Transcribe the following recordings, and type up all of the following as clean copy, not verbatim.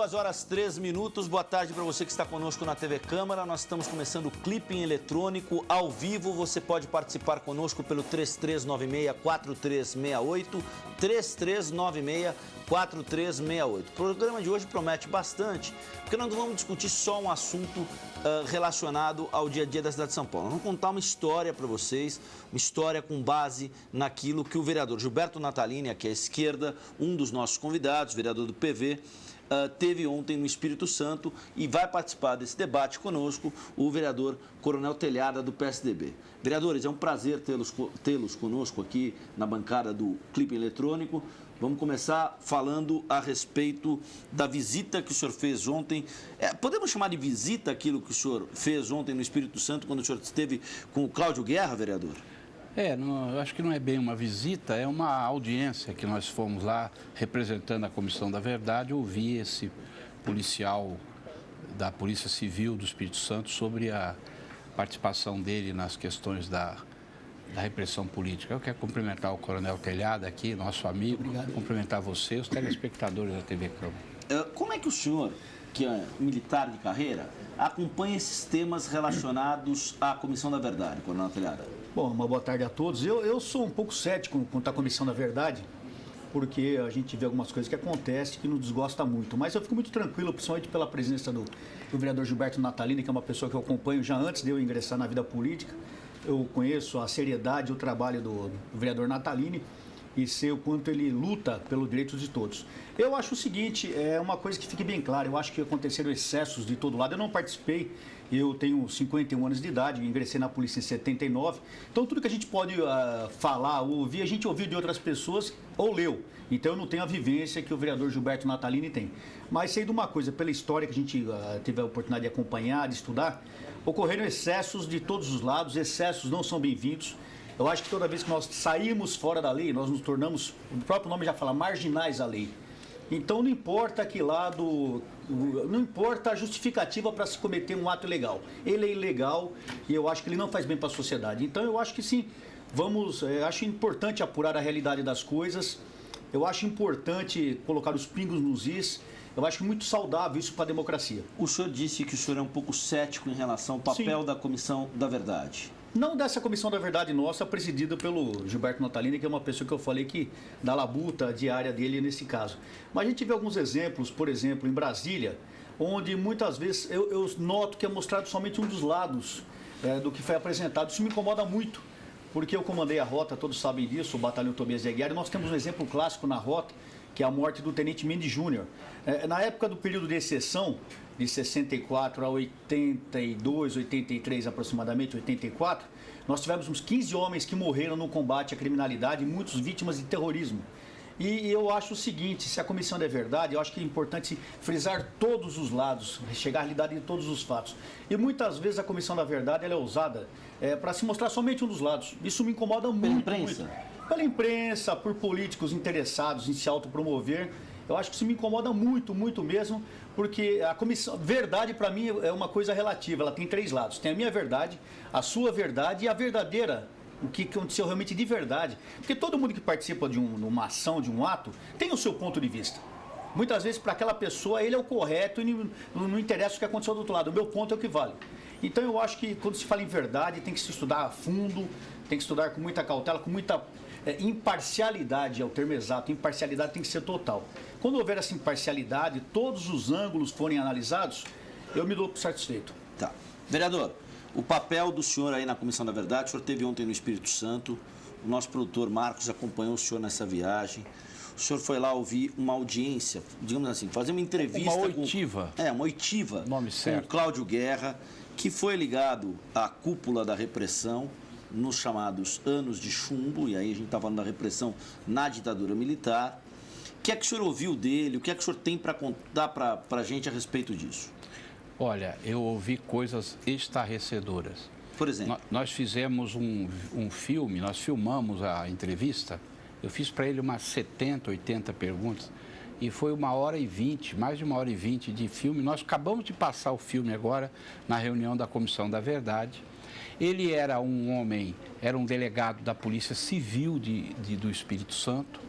2 horas 3 minutos. Boa tarde para você que está conosco na TV Câmara. Nós estamos começando o Clipping Eletrônico ao vivo. Você pode participar conosco pelo 3396-4368, 3396-4368. O programa de hoje promete bastante, porque nós não vamos discutir só um assunto relacionado ao dia a dia da cidade de São Paulo. Nós vamos contar uma história para vocês, uma história com base naquilo que o vereador Gilberto Natalini, aqui à esquerda, um dos nossos convidados, vereador do PV, teve ontem no Espírito Santo, e vai participar desse debate conosco o vereador Coronel Telhada, do PSDB. Vereadores, é um prazer tê-los conosco aqui na bancada do Clipping Eletrônico. Vamos começar falando a respeito da visita que o senhor fez ontem. Podemos chamar de visita aquilo que o senhor fez ontem no Espírito Santo, quando o senhor esteve com o Cláudio Guerra, vereador? Eu acho que não é bem uma visita, é uma audiência que nós fomos lá representando a Comissão da Verdade, ouvir esse policial da Polícia Civil do Espírito Santo sobre a participação dele nas questões da repressão política. Eu quero cumprimentar o Coronel Telhada aqui, nosso amigo. Obrigado. Cumprimentar você, os telespectadores da TV Câmara. Como é que o senhor, que é militar de carreira, acompanha esses temas relacionados à Comissão da Verdade, Coronel Telhada? Bom, uma boa tarde a todos. Eu sou um pouco cético quanto à Comissão da Verdade, porque a gente vê algumas coisas que acontecem que nos desgosta muito. Mas eu fico muito tranquilo, principalmente pela presença do vereador Gilberto Natalini, que é uma pessoa que eu acompanho já antes de eu ingressar na vida política. Eu conheço a seriedade e o trabalho do vereador Natalini e sei o quanto ele luta pelos direitos de todos. Eu acho o seguinte, é uma coisa que fique bem clara, eu acho que aconteceram excessos de todo lado. Eu não participei, eu tenho 51 anos de idade, ingressei na polícia em 79, então tudo que a gente pode falar, ouvir, a gente ouviu de outras pessoas ou leu. Então eu não tenho a vivência que o vereador Gilberto Natalini tem. Mas sei de uma coisa, pela história que a gente teve a oportunidade de acompanhar, de estudar, ocorreram excessos de todos os lados, excessos não são bem-vindos. Eu acho que toda vez que nós saímos fora da lei, nós nos tornamos, o próprio nome já fala, marginais à lei. Então não importa que lado, não importa a justificativa para se cometer um ato ilegal. Ele é ilegal e eu acho que ele não faz bem para a sociedade. Então eu acho que sim, acho importante apurar a realidade das coisas. Eu acho importante colocar os pingos nos is. Eu acho muito saudável isso para a democracia. O senhor disse que o senhor é um pouco cético em relação ao papel da Comissão da Verdade. Não dessa Comissão da Verdade nossa, presidida pelo Gilberto Natalini, que é uma pessoa que eu falei que dá labuta diária dele nesse caso. Mas a gente vê alguns exemplos, por exemplo, em Brasília, onde muitas vezes eu noto que é mostrado somente um dos lados do que foi apresentado. Isso me incomoda muito, porque eu comandei a rota, todos sabem disso, o Batalhão Tobias de Aguiar, e nós temos um exemplo clássico na rota, que é a morte do Tenente Mendes Júnior. Na época do período de exceção, de 64 a 82, 83 aproximadamente, 84, nós tivemos uns 15 homens que morreram no combate à criminalidade, muitos vítimas de terrorismo. E eu acho o seguinte, se a comissão é verdade, eu acho que é importante frisar todos os lados, chegar à realidade de todos os fatos. E muitas vezes a comissão da verdade ela é usada para se mostrar somente um dos lados. Isso me incomoda muito. Pela imprensa? Pela imprensa, por políticos interessados em se autopromover. Eu acho que isso me incomoda muito, muito mesmo, porque a comissão, verdade para mim é uma coisa relativa, ela tem 3 lados. Tem a minha verdade, a sua verdade e a verdadeira, o que aconteceu realmente de verdade. Porque todo mundo que participa de uma ação, de um ato, tem o seu ponto de vista. Muitas vezes para aquela pessoa ele é o correto e não interessa o que aconteceu do outro lado, o meu ponto é o que vale. Então eu acho que quando se fala em verdade tem que se estudar a fundo, tem que estudar com muita cautela, com muita imparcialidade, é o termo exato, imparcialidade tem que ser total. Quando houver essa imparcialidade, todos os ângulos forem analisados, eu me dou por satisfeito. Tá. Vereador, o papel do senhor aí na Comissão da Verdade, o senhor esteve ontem no Espírito Santo, o nosso produtor Marcos acompanhou o senhor nessa viagem, o senhor foi lá ouvir uma audiência, digamos assim, fazer uma entrevista... Uma oitiva. Uma oitiva. Nome certo. Com o Cláudio Guerra, que foi ligado à cúpula da repressão, nos chamados anos de chumbo, e aí a gente está falando da repressão na ditadura militar. O que é que o senhor ouviu dele? O que é que o senhor tem para contar para a gente a respeito disso? Olha, eu ouvi coisas estarrecedoras. Por exemplo? Nós fizemos um filme, nós filmamos a entrevista, eu fiz para ele umas 70, 80 perguntas, e foi 1h20, mais de 1h20 de filme. Nós acabamos de passar o filme agora na reunião da Comissão da Verdade. Ele era um homem, era um delegado da Polícia Civil do Espírito Santo,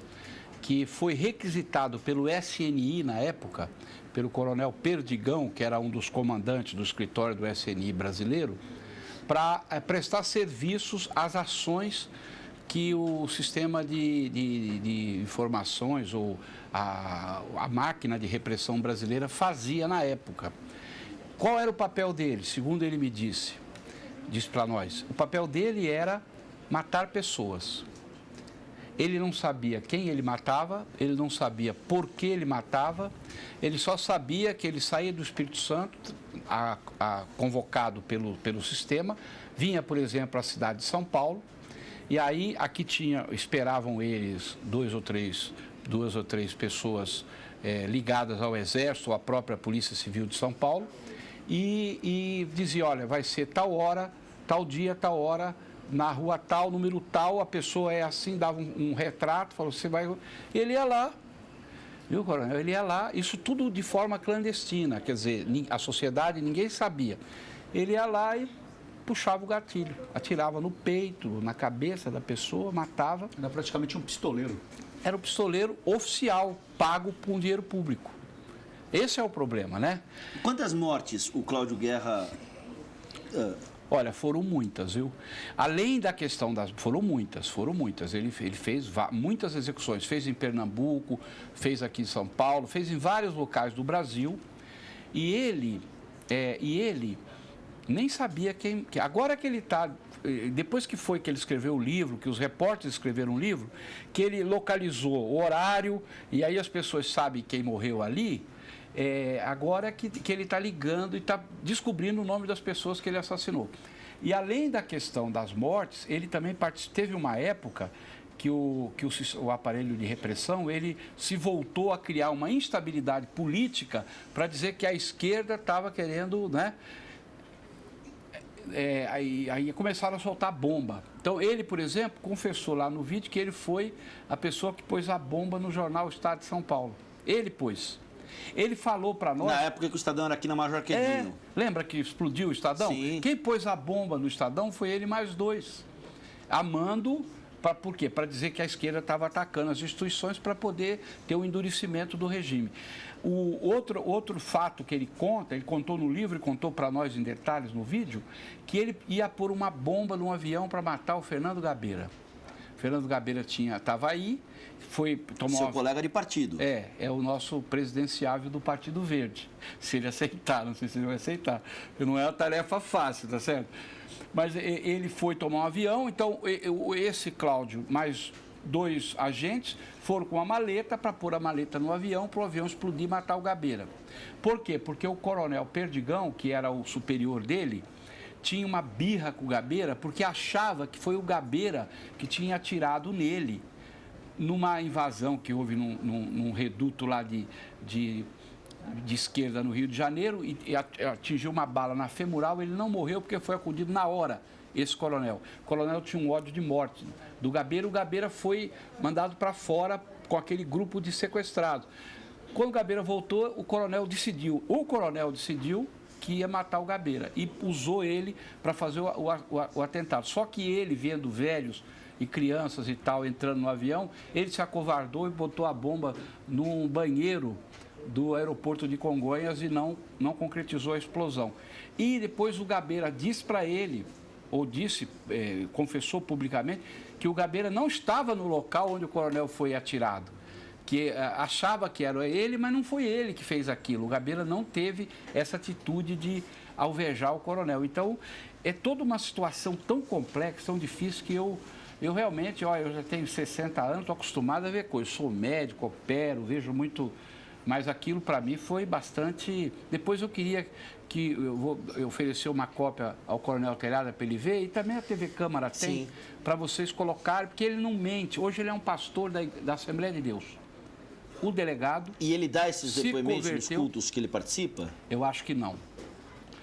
que foi requisitado pelo SNI na época, pelo coronel Perdigão, que era um dos comandantes do escritório do SNI brasileiro, para prestar serviços às ações que o sistema de informações ou a máquina de repressão brasileira fazia na época. Qual era o papel dele? Segundo ele me disse para nós, o papel dele era matar pessoas. Ele não sabia quem ele matava, ele não sabia por que ele matava, ele só sabia que ele saía do Espírito Santo, convocado pelo sistema, vinha, por exemplo, à cidade de São Paulo, e aí aqui esperavam eles duas ou três pessoas ligadas ao Exército, ou à própria Polícia Civil de São Paulo, e dizia, olha, vai ser tal hora, tal dia, tal hora, na rua tal, número tal, a pessoa é assim, dava um retrato, falou, você vai... Ele ia lá, viu, coronel? Ele ia lá, isso tudo de forma clandestina, quer dizer, a sociedade, ninguém sabia. Ele ia lá e puxava o gatilho, atirava no peito, na cabeça da pessoa, matava. Era praticamente um pistoleiro. Era um pistoleiro oficial, pago com dinheiro público. Esse é o problema, né? Quantas mortes o Cláudio Guerra... Olha, foram muitas, viu? Além da questão das... Foram muitas. Ele fez muitas execuções. Fez em Pernambuco, fez aqui em São Paulo, fez em vários locais do Brasil. E ele nem sabia quem... Agora que ele está... Depois que ele escreveu o livro, que os repórteres escreveram o livro, que ele localizou o horário, e aí as pessoas sabem quem morreu ali... agora que ele está ligando e está descobrindo o nome das pessoas que ele assassinou. E além da questão das mortes, ele também teve uma época que o aparelho de repressão, ele se voltou a criar uma instabilidade política para dizer que a esquerda estava querendo, né? Aí começaram a soltar bomba. Então ele, por exemplo, confessou lá no vídeo que ele foi a pessoa que pôs a bomba no jornal Estado de São Paulo. Ele pôs. Ele falou para nós... Na época que o Estadão era aqui na Major Quedinho. Lembra que explodiu o Estadão? Sim. Quem pôs a bomba no Estadão foi ele mais dois. Amando, por quê? Para dizer que a esquerda estava atacando as instituições para poder ter o endurecimento do regime. O outro fato que ele contou no livro e contou para nós em detalhes no vídeo, que ele ia pôr uma bomba num avião para matar o Fernando Gabeira. Fernando Gabeira estava aí, Seu colega de partido. É o nosso presidenciável do Partido Verde. Se ele aceitar, não sei se ele vai aceitar, porque não é uma tarefa fácil, tá certo? Mas ele foi tomar um avião, então esse Cláudio, mais dois agentes, foram com a maleta para pôr a maleta no avião, para o avião explodir e matar o Gabeira. Por quê? Porque o coronel Perdigão, que era o superior dele, tinha uma birra com o Gabeira, porque achava que foi o Gabeira que tinha atirado nele numa invasão que houve num reduto lá de esquerda no Rio de Janeiro e atingiu uma bala na femoral. Ele não morreu porque foi acudido na hora, esse coronel. O coronel tinha um ódio de morte do Gabeira. O Gabeira foi mandado para fora com aquele grupo de sequestrados. Quando o Gabeira voltou, o coronel decidiu que ia matar o Gabeira e usou ele para fazer o atentado. Só que ele, vendo velhos e crianças e tal entrando no avião, ele se acovardou e botou a bomba num banheiro do aeroporto de Congonhas e não concretizou a explosão. E depois o Gabeira disse para ele, confessou publicamente, que o Gabeira não estava no local onde o coronel foi atirado. Que achava que era ele, mas não foi ele que fez aquilo. O Gabeira não teve essa atitude de alvejar o coronel. Então, é toda uma situação tão complexa, tão difícil, que eu realmente, eu já tenho 60 anos, estou acostumado a ver coisas. Sou médico, opero, vejo muito... Mas aquilo, para mim, foi bastante... Depois eu queria que eu oferecer uma cópia ao Coronel Telhada para ele ver, e também a TV Câmara tem, para vocês colocarem, porque ele não mente. Hoje ele é um pastor da Assembleia de Deus. O delegado... E ele dá esses depoimentos nos cultos que ele participa? Eu acho que não.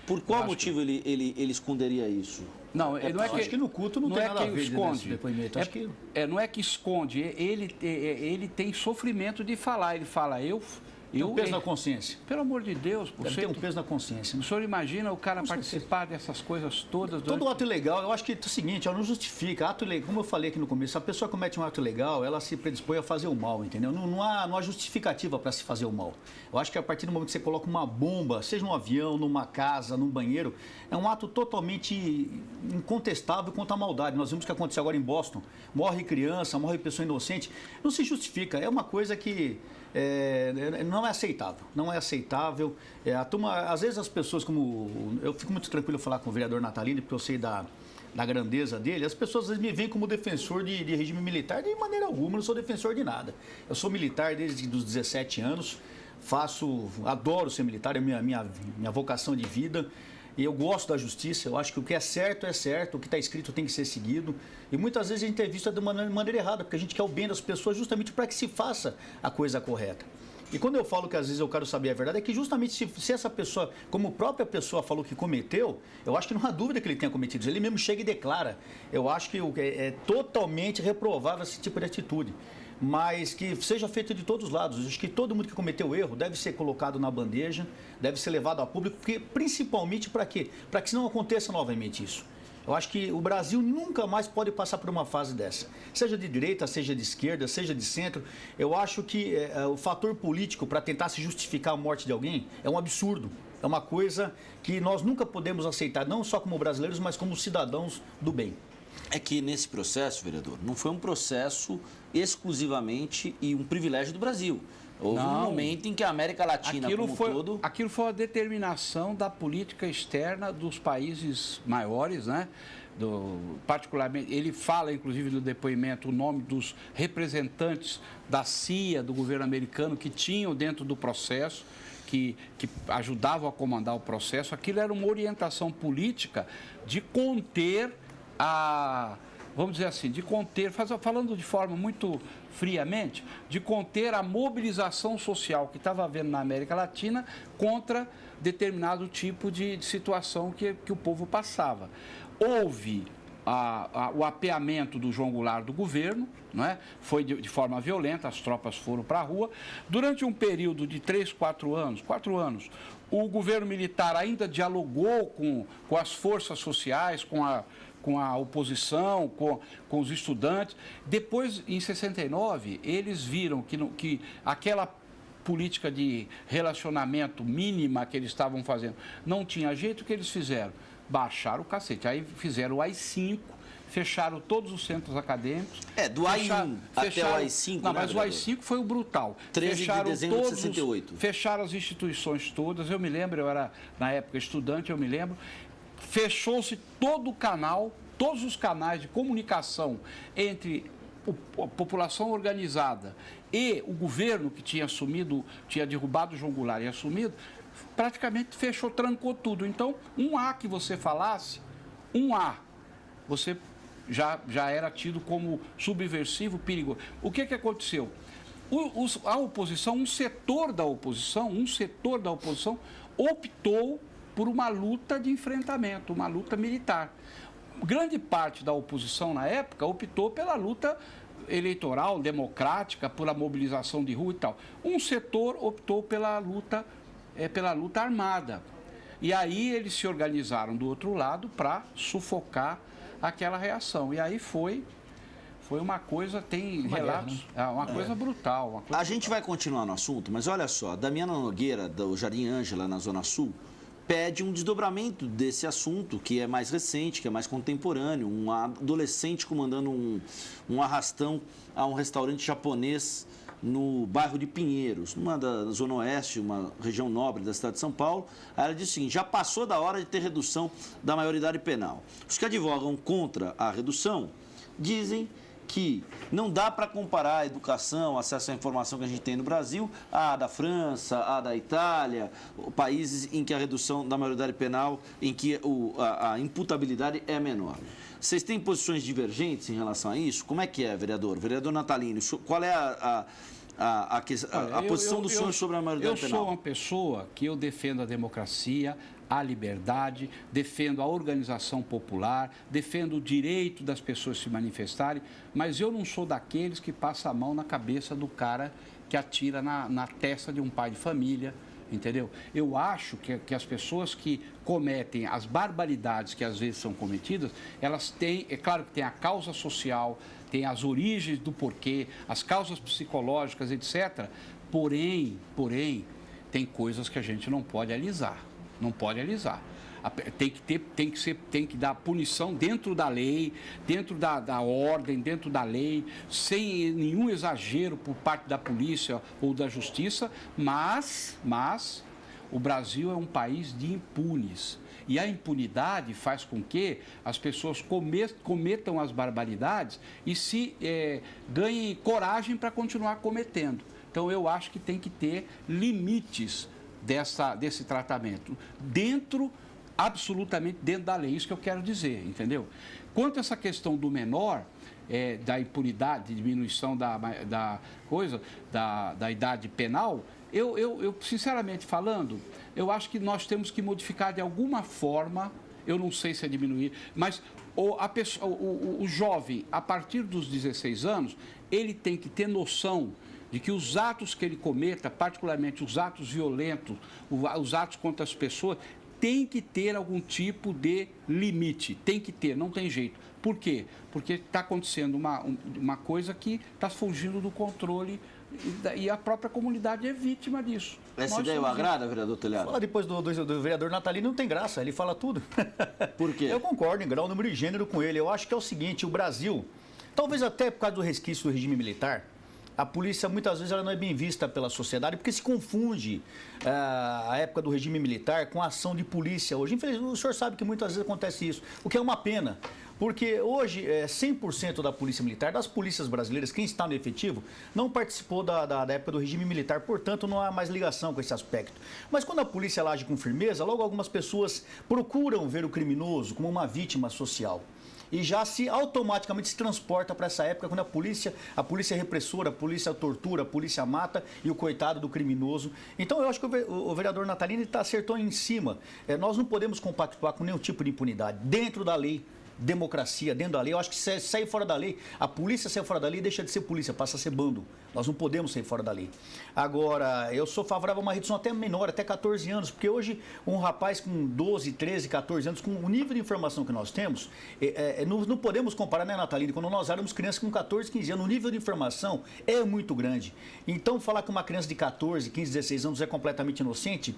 Por qual motivo ele esconderia isso? Não, não é que... Acho que no culto não tem nada a ver esconde. Depoimento. Acho que... Não é que esconde, ele tem sofrimento de falar. Ele fala, eu Tem um peso na consciência. Pelo amor de Deus, Deve ter um peso na consciência. Né? O senhor imagina o cara participar dessas coisas todas? Todo ato ilegal, eu acho que é o seguinte, não justifica. Ato ilegal, como eu falei aqui no começo, se a pessoa comete um ato ilegal, ela se predispõe a fazer o mal, entendeu? Não há justificativa para se fazer o mal. Eu acho que a partir do momento que você coloca uma bomba, seja num avião, numa casa, num banheiro, é um ato totalmente incontestável contra a maldade. Nós vimos o que aconteceu agora em Boston. Morre criança, morre pessoa inocente. Não se justifica. É uma coisa que não é aceitável. Não é aceitável. A turma, às vezes as pessoas, como... Eu fico muito tranquilo falar com o vereador Natalini, porque eu sei da grandeza dele. As pessoas às vezes me veem como defensor de regime militar. De maneira alguma, eu não sou defensor de nada. Eu sou militar desde os 17 anos. Adoro ser militar, é minha vocação de vida. E eu gosto da justiça, eu acho que o que é certo, o que está escrito tem que ser seguido. E muitas vezes a gente é visto de maneira errada, porque a gente quer o bem das pessoas justamente para que se faça a coisa correta. E quando eu falo que às vezes eu quero saber a verdade, é que justamente se essa pessoa, como a própria pessoa falou que cometeu, eu acho que não há dúvida que ele tenha cometido isso. Ele mesmo chega e declara. Eu acho que é totalmente reprovável esse tipo de atitude. Mas que seja feito de todos os lados. Acho que todo mundo que cometeu erro deve ser colocado na bandeja, deve ser levado a público, porque principalmente para quê? Para que não aconteça novamente isso. Eu acho que o Brasil nunca mais pode passar por uma fase dessa. Seja de direita, seja de esquerda, seja de centro. Eu acho que o fator político para tentar se justificar a morte de alguém é um absurdo. É uma coisa que nós nunca podemos aceitar, não só como brasileiros, mas como cidadãos do bem. É que nesse processo, vereador, não foi um processo exclusivamente e um privilégio do Brasil. Houve um momento em que a América Latina todo... Aquilo foi a determinação da política externa dos países maiores, né? Particularmente, ele fala, inclusive, no depoimento, o nome dos representantes da CIA, do governo americano, que tinham dentro do processo, que ajudavam a comandar o processo. Aquilo era uma orientação política de conter vamos dizer assim, de conter, falando de forma muito friamente, de conter a mobilização social que estava havendo na América Latina contra determinado tipo de situação que o povo passava. Houve o apeamento do João Goulart do governo, não é? Foi de forma violenta, as tropas foram para a rua. Durante um período de 4 anos, o governo militar ainda dialogou com as forças sociais, com a oposição, com os estudantes. Depois, em 69, eles viram que aquela política de relacionamento mínima que eles estavam fazendo não tinha jeito. O que eles fizeram? Baixaram o cacete. Aí fizeram o AI-5, fecharam todos os centros acadêmicos. Do AI-1 até o AI-5, não, mas o AI-5 foi o brutal. 13 de dezembro de 68. Fecharam as instituições todas. Eu me lembro, eu era, na época, estudante, eu me lembro. Fechou-se todo o canal, todos os canais de comunicação entre a população organizada e o governo que tinha derrubado o João Goulart e assumido, praticamente fechou, trancou tudo. Então, que você falasse, você já era tido como subversivo, perigoso. O que aconteceu? A oposição, um setor da oposição optou por uma luta de enfrentamento, uma luta militar. Grande parte da oposição na época optou pela luta eleitoral, democrática, por a mobilização de rua e tal. Um setor optou pela luta armada. E aí eles se organizaram do outro lado para sufocar aquela reação. E aí foi uma coisa, tem relatos, coisa brutal. A gente vai continuar no assunto, mas olha só, Damiana Nogueira, do Jardim Ângela, na Zona Sul, pede um desdobramento desse assunto, que é mais recente, que é mais contemporâneo. Um adolescente comandando um arrastão a um restaurante japonês no bairro de Pinheiros, da Zona Oeste, uma região nobre da cidade de São Paulo. Aí ela diz o seguinte: já passou da hora de ter redução da maioridade penal. Os que advogam contra a redução dizem que não dá para comparar a educação, acesso à informação que a gente tem no Brasil, à da França, à da Itália, países em que a redução da maioridade penal, em que a imputabilidade é menor. Vocês têm posições divergentes em relação a isso? Como é que é, vereador? Vereador Natalini, qual é a posição do senhor sobre a maioridade penal? Eu sou uma pessoa que eu defendo a democracia, a liberdade, defendo a organização popular, defendo o direito das pessoas se manifestarem, mas eu não sou daqueles que passam a mão na cabeça do cara que atira na testa de um pai de família, entendeu? Eu acho que as pessoas que cometem as barbaridades que às vezes são cometidas, elas têm, é claro que tem a causa social, tem as origens do porquê, as causas psicológicas, etc. Porém, tem coisas que a gente não pode alisar, não pode alisar. Tem que dar punição dentro da lei, dentro da ordem, dentro da lei, sem nenhum exagero por parte da polícia ou da justiça, mas o Brasil é um país de impunes. E a impunidade faz com que as pessoas cometam as barbaridades e ganhem coragem para continuar cometendo. Então, eu acho que tem que ter limites desse tratamento absolutamente dentro da lei, isso que eu quero dizer, entendeu? Quanto a essa questão do menor, da impunidade, diminuição da idade penal, eu, sinceramente falando, eu acho que nós temos que modificar de alguma forma, eu não sei se é diminuir, mas o jovem, a partir dos 16 anos, ele tem que ter noção de que os atos que ele cometa, particularmente os atos violentos, os atos contra as pessoas, tem que ter algum tipo de limite, tem que ter, não tem jeito. Por quê? Porque está acontecendo uma coisa que está fugindo do controle e a própria comunidade é vítima disso. Essa ideia o agrada, vereador Telhado? Fala depois do vereador Natalino, não tem graça, ele fala tudo. Por quê? Eu concordo em grau, número e gênero com ele. Eu acho que é o seguinte, o Brasil, talvez até por causa do resquício do regime militar, a polícia, muitas vezes, ela não é bem vista pela sociedade, porque se confunde a época do regime militar com a ação de polícia. Hoje, infelizmente, o senhor sabe que muitas vezes acontece isso, o que é uma pena. Porque hoje, 100% da polícia militar, das polícias brasileiras, quem está no efetivo, não participou da época do regime militar, portanto, não há mais ligação com esse aspecto. Mas quando a polícia ela age com firmeza, logo algumas pessoas procuram ver o criminoso como uma vítima social. E já automaticamente se transporta para essa época quando a polícia é repressora, a polícia tortura, a polícia mata e o coitado do criminoso. Então eu acho que o vereador Natalino acertou em cima. Nós não podemos compactuar com nenhum tipo de impunidade. Dentro da lei, democracia, dentro da lei, eu acho que se sair fora da lei, a polícia sair fora da lei deixa de ser polícia, passa a ser bando. Nós não podemos sair fora da lei. Agora, eu sou favorável a uma redução até menor, até 14 anos, porque hoje um rapaz com 12, 13, 14 anos, com o nível de informação que nós temos, não podemos comparar, né, Natalina? Quando nós éramos crianças com 14, 15 anos, o nível de informação é muito grande. Então, falar que uma criança de 14, 15, 16 anos é completamente inocente,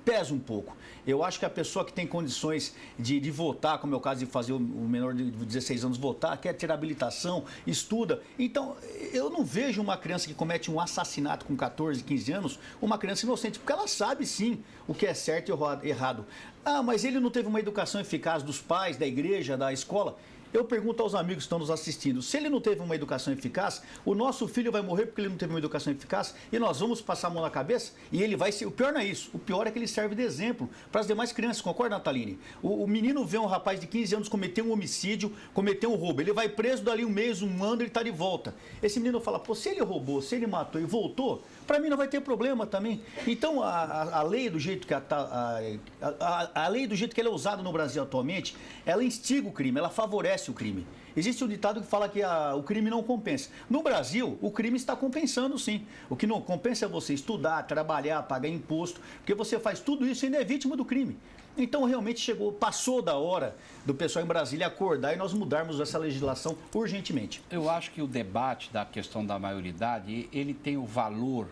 pesa um pouco. Eu acho que a pessoa que tem condições de votar, como é o caso de fazer o menor de 16 anos votar, quer ter habilitação, estuda. Então, eu não vejo uma criança que comete um assassinato com 14, 15 anos, uma criança inocente, porque ela sabe sim o que é certo e errado. Ah, mas ele não teve uma educação eficaz dos pais, da igreja, da escola. Eu pergunto aos amigos que estão nos assistindo, se ele não teve uma educação eficaz, o nosso filho vai morrer porque ele não teve uma educação eficaz e nós vamos passar a mão na cabeça e ele vai ser... O pior não é isso, o pior é que ele serve de exemplo para as demais crianças, concorda, Nataline? O menino vê um rapaz de 15 anos cometer um homicídio, cometer um roubo, ele vai preso dali um mês, um ano, ele está de volta. Esse menino fala, pô, se ele roubou, se ele matou e voltou, para mim não vai ter problema também. Então, a lei do jeito que a lei do jeito que ela é usada no Brasil atualmente, ela instiga o crime, ela favorece o crime. Existe um ditado que fala que o crime não compensa. No Brasil, o crime está compensando sim. O que não compensa é você estudar, trabalhar, pagar imposto, porque você faz tudo isso e ainda é vítima do crime. Então, realmente passou da hora do pessoal em Brasília acordar e nós mudarmos essa legislação urgentemente. Eu acho que o debate da questão da maioridade, ele tem o valor,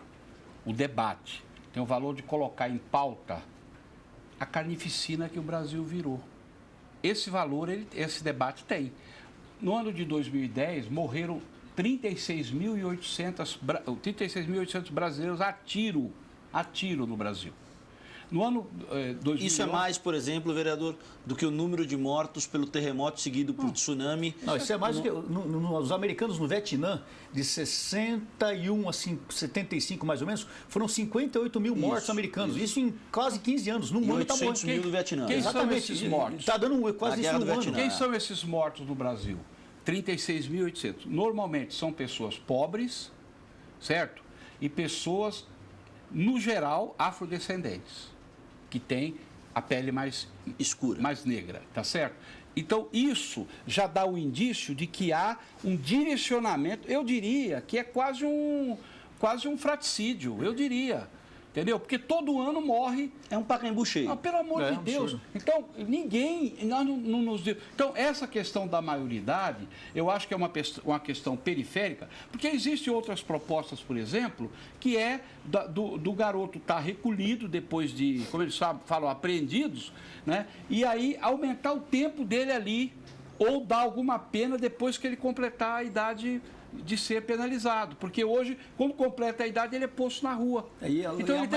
o debate, tem o valor de colocar em pauta a carnificina que o Brasil virou. Esse valor, esse debate tem. No ano de 2010, morreram 36.800 brasileiros a tiro no Brasil. No ano 2011... Isso é mais, por exemplo, vereador, do que o número de mortos pelo terremoto seguido por tsunami. Não, isso é mais do que os americanos no Vietnã, de 61 a 75 mais ou menos, foram 58 mil mortos americanos. Isso em quase 15 anos. No mundo está morrendo. 800 mil do Vietnã. Quem são esses mortos? Está dando quase isso no ano. Quem são esses mortos no Brasil? 36.800. Normalmente são pessoas pobres, certo? E pessoas, no geral, afrodescendentes, que têm a pele mais escura, mais negra, tá certo? Então, isso já dá um indício de que há um direcionamento, eu diria que é quase quase um fraticídio, eu diria. Entendeu? Porque todo ano morre. É um Pacaembu cheio. Ah, pelo amor de Deus. Absurdo. Então, nós não nos... Então, essa questão da maioridade, eu acho que é uma questão periférica, porque existem outras propostas, por exemplo, que é do garoto estar recolhido depois de, como eles falam, apreendidos, né? E aí aumentar o tempo dele ali, ou dar alguma pena depois que ele completar a idade de ser penalizado, porque hoje, quando completa a idade, ele é posto na rua. Então ele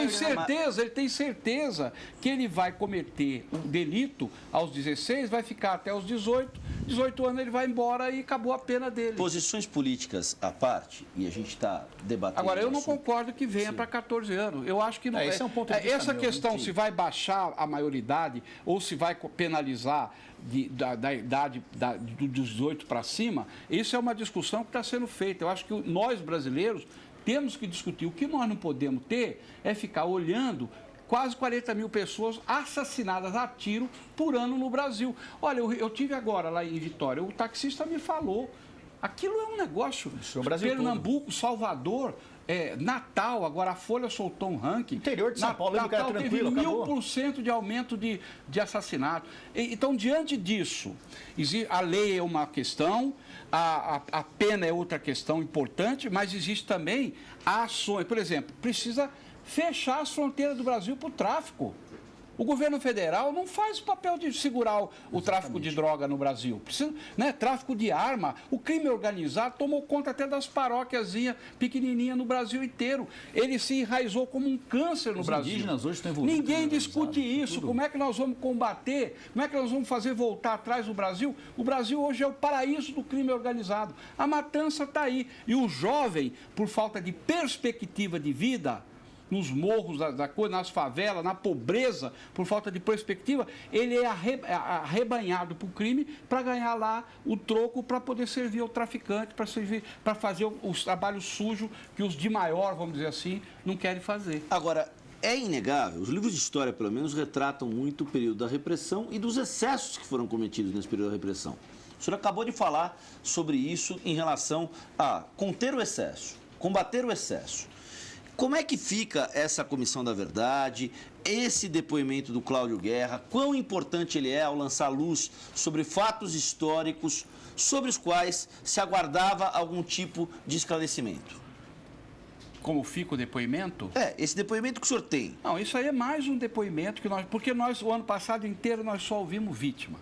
tem certeza que ele vai cometer um delito aos 16, vai ficar até os 18 anos ele vai embora e acabou a pena dele. Posições políticas à parte, e a gente está debatendo... Agora, eu não concordo que venha para 14 anos. Eu acho que não esse é um ponto de vista essa meu, questão, né? se vai baixar a maioridade ou se vai penalizar da idade dos 18 para cima, isso é uma discussão que está sendo feita. Eu acho que nós, brasileiros, temos que discutir. O que nós não podemos ter é ficar olhando quase 40 mil pessoas assassinadas a tiro por ano no Brasil. Olha, eu tive agora lá em Vitória, o taxista me falou, aquilo é um negócio. Pernambuco, Salvador, Natal, agora a Folha soltou um ranking. Interior de São Paulo, Natal teve tranquilo, 1000% de aumento de assassinato. Então, diante disso, a lei é uma questão, a pena é outra questão importante, mas existe também ações. Por exemplo, precisa fechar as fronteiras do Brasil para o tráfico. O governo federal não faz o papel de segurar o tráfico de droga no Brasil. Precisa, né? Tráfico de arma. O crime organizado tomou conta até das paróquiazinhas pequenininhas no Brasil inteiro. Ele se enraizou como um câncer no Brasil. Os indígenas hoje estão envolvidos. Ninguém discute isso. Tudo. Como é que nós vamos combater? Como é que nós vamos fazer voltar atrás o Brasil? O Brasil hoje é o paraíso do crime organizado. A matança está aí. E o jovem, por falta de perspectiva de vida, nos morros nas favelas, na pobreza, por falta de perspectiva, ele é arrebanhado para o crime para ganhar lá o troco para poder servir ao traficante, para fazer os trabalhos sujos que os de maior, vamos dizer assim, não querem fazer. Agora, é inegável, os livros de história, pelo menos, retratam muito o período da repressão e dos excessos que foram cometidos nesse período da repressão. O senhor acabou de falar sobre isso em relação a conter o excesso, combater o excesso. Como é que fica essa Comissão da Verdade, esse depoimento do Cláudio Guerra, quão importante ele é ao lançar luz sobre fatos históricos sobre os quais se aguardava algum tipo de esclarecimento? Como fica o depoimento? Esse depoimento que o senhor tem. Não, isso aí é mais um depoimento que porque nós, o ano passado inteiro, nós só ouvimos vítima.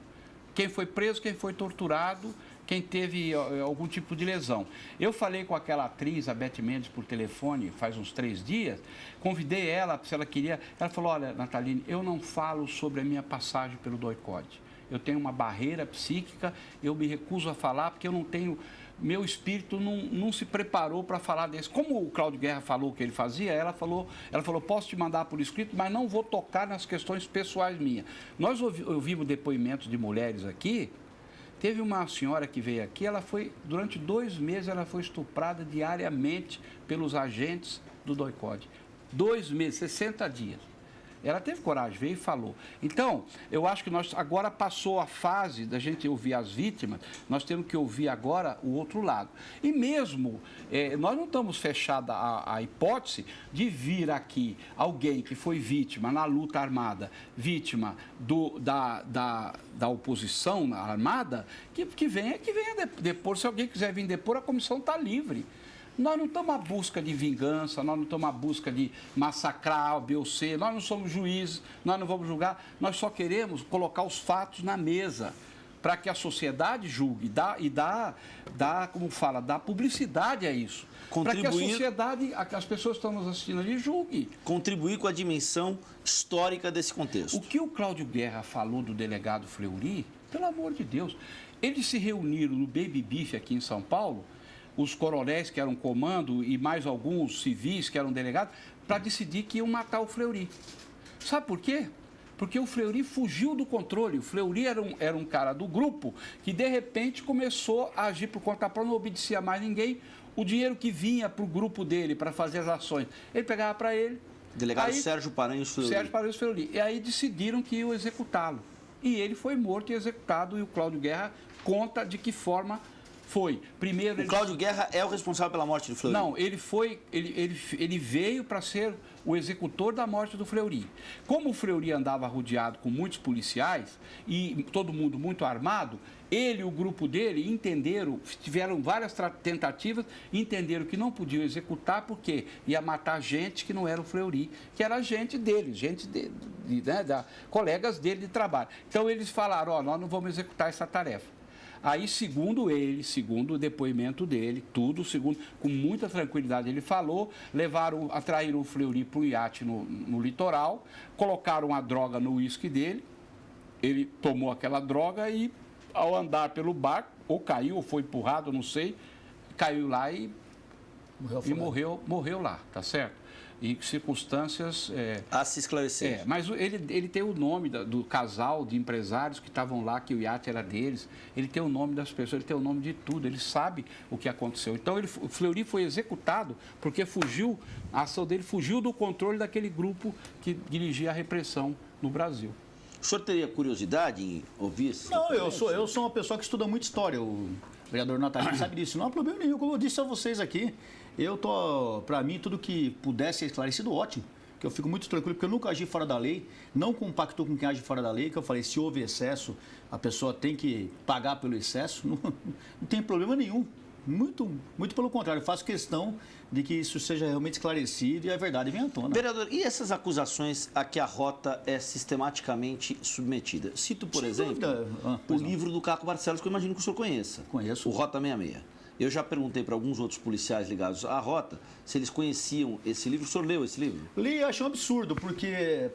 Quem foi preso, quem foi torturado, quem teve algum tipo de lesão. Eu falei com aquela atriz, a Beth Mendes, por telefone, faz uns 3 dias, convidei ela, se ela queria, ela falou, olha, Nataline, eu não falo sobre a minha passagem pelo doicode. Eu tenho uma barreira psíquica, eu me recuso a falar porque eu não tenho, meu espírito não se preparou para falar desse. Como o Cláudio Guerra falou o que ele fazia, ela falou, posso te mandar por escrito, mas não vou tocar nas questões pessoais minhas. Nós ouvimos depoimentos de mulheres aqui. Teve uma senhora que veio aqui, durante 2 meses, ela foi estuprada diariamente pelos agentes do doicode. 2 meses, 60 dias. Ela teve coragem, veio e falou. Então, eu acho que nós agora passou a fase da gente ouvir as vítimas, nós temos que ouvir agora o outro lado. E mesmo, nós não estamos fechados à hipótese de vir aqui alguém que foi vítima na luta armada, vítima da oposição armada, que venha depor. Se alguém quiser vir depor, a comissão está livre. Nós não estamos à busca de vingança, nós não estamos à busca de massacrar A, B ou C, nós não somos juízes, nós não vamos julgar, nós só queremos colocar os fatos na mesa para que a sociedade julgue dá publicidade a isso. Para que a sociedade, as pessoas que estão nos assistindo ali, julguem. Contribuir com a dimensão histórica desse contexto. O que o Cláudio Guerra falou do delegado Fleury, pelo amor de Deus, eles se reuniram no Baby Beef aqui em São Paulo, os coronéis que eram comando e mais alguns civis que eram delegados, para decidir que iam matar o Fleury. Sabe por quê? Porque o Fleury fugiu do controle. O Fleury era um cara do grupo que, de repente, começou a agir por conta própria, não obedecia mais ninguém. O dinheiro que vinha para o grupo dele, para fazer as ações, ele pegava para ele. Delegado Sérgio Paranhos Fleury. Sérgio Paranhos Fleury. E aí decidiram que iam executá-lo. E ele foi morto e executado, e o Cláudio Guerra conta de que forma Foi. Primeiro, O Cláudio Guerra é o responsável pela morte do Fleury? Não, ele veio para ser o executor da morte do Fleury. Como o Fleury andava rodeado com muitos policiais e todo mundo muito armado, ele e o grupo dele entenderam, tiveram várias tentativas, entenderam que não podiam executar porque ia matar gente que não era o Fleury, que era gente dele, colegas dele de trabalho. Então eles falaram, ó, nós não vamos executar essa tarefa. Aí, segundo ele, segundo o depoimento dele, com muita tranquilidade ele falou, atraíram o Fleury para o iate no litoral, colocaram a droga no uísque dele, ele tomou aquela droga e, ao andar pelo barco, ou caiu, ou foi empurrado, não sei, caiu lá e morreu lá, tá certo? E circunstâncias... a se esclarecer. Mas ele tem o nome do casal de empresários que estavam lá, que o iate era deles, ele tem o nome das pessoas, ele tem o nome de tudo, ele sabe o que aconteceu. Então, o Fleury foi executado porque a ação dele fugiu do controle daquele grupo que dirigia a repressão no Brasil. O senhor teria curiosidade em ouvir isso? Não, eu sou uma pessoa que estuda muito história. O vereador Natalino sabe disso. Não há problema nenhum, como eu disse a vocês aqui. Para mim, tudo que pudesse ser esclarecido, ótimo. Que eu fico muito tranquilo, porque eu nunca agi fora da lei, não compactou com quem age fora da lei, que eu falei, se houve excesso, a pessoa tem que pagar pelo excesso, não tem problema nenhum. Muito, muito pelo contrário, eu faço questão de que isso seja realmente esclarecido e a verdade venha à tona. Vereador, e essas acusações a que a Rota é sistematicamente submetida? Cito, por exemplo, o livro do Caco Barcelos, que eu imagino que o senhor conheça. Conheço. O Rota 66. Eu já perguntei para alguns outros policiais ligados à Rota se eles conheciam esse livro. O senhor leu esse livro? Li e achei um absurdo, porque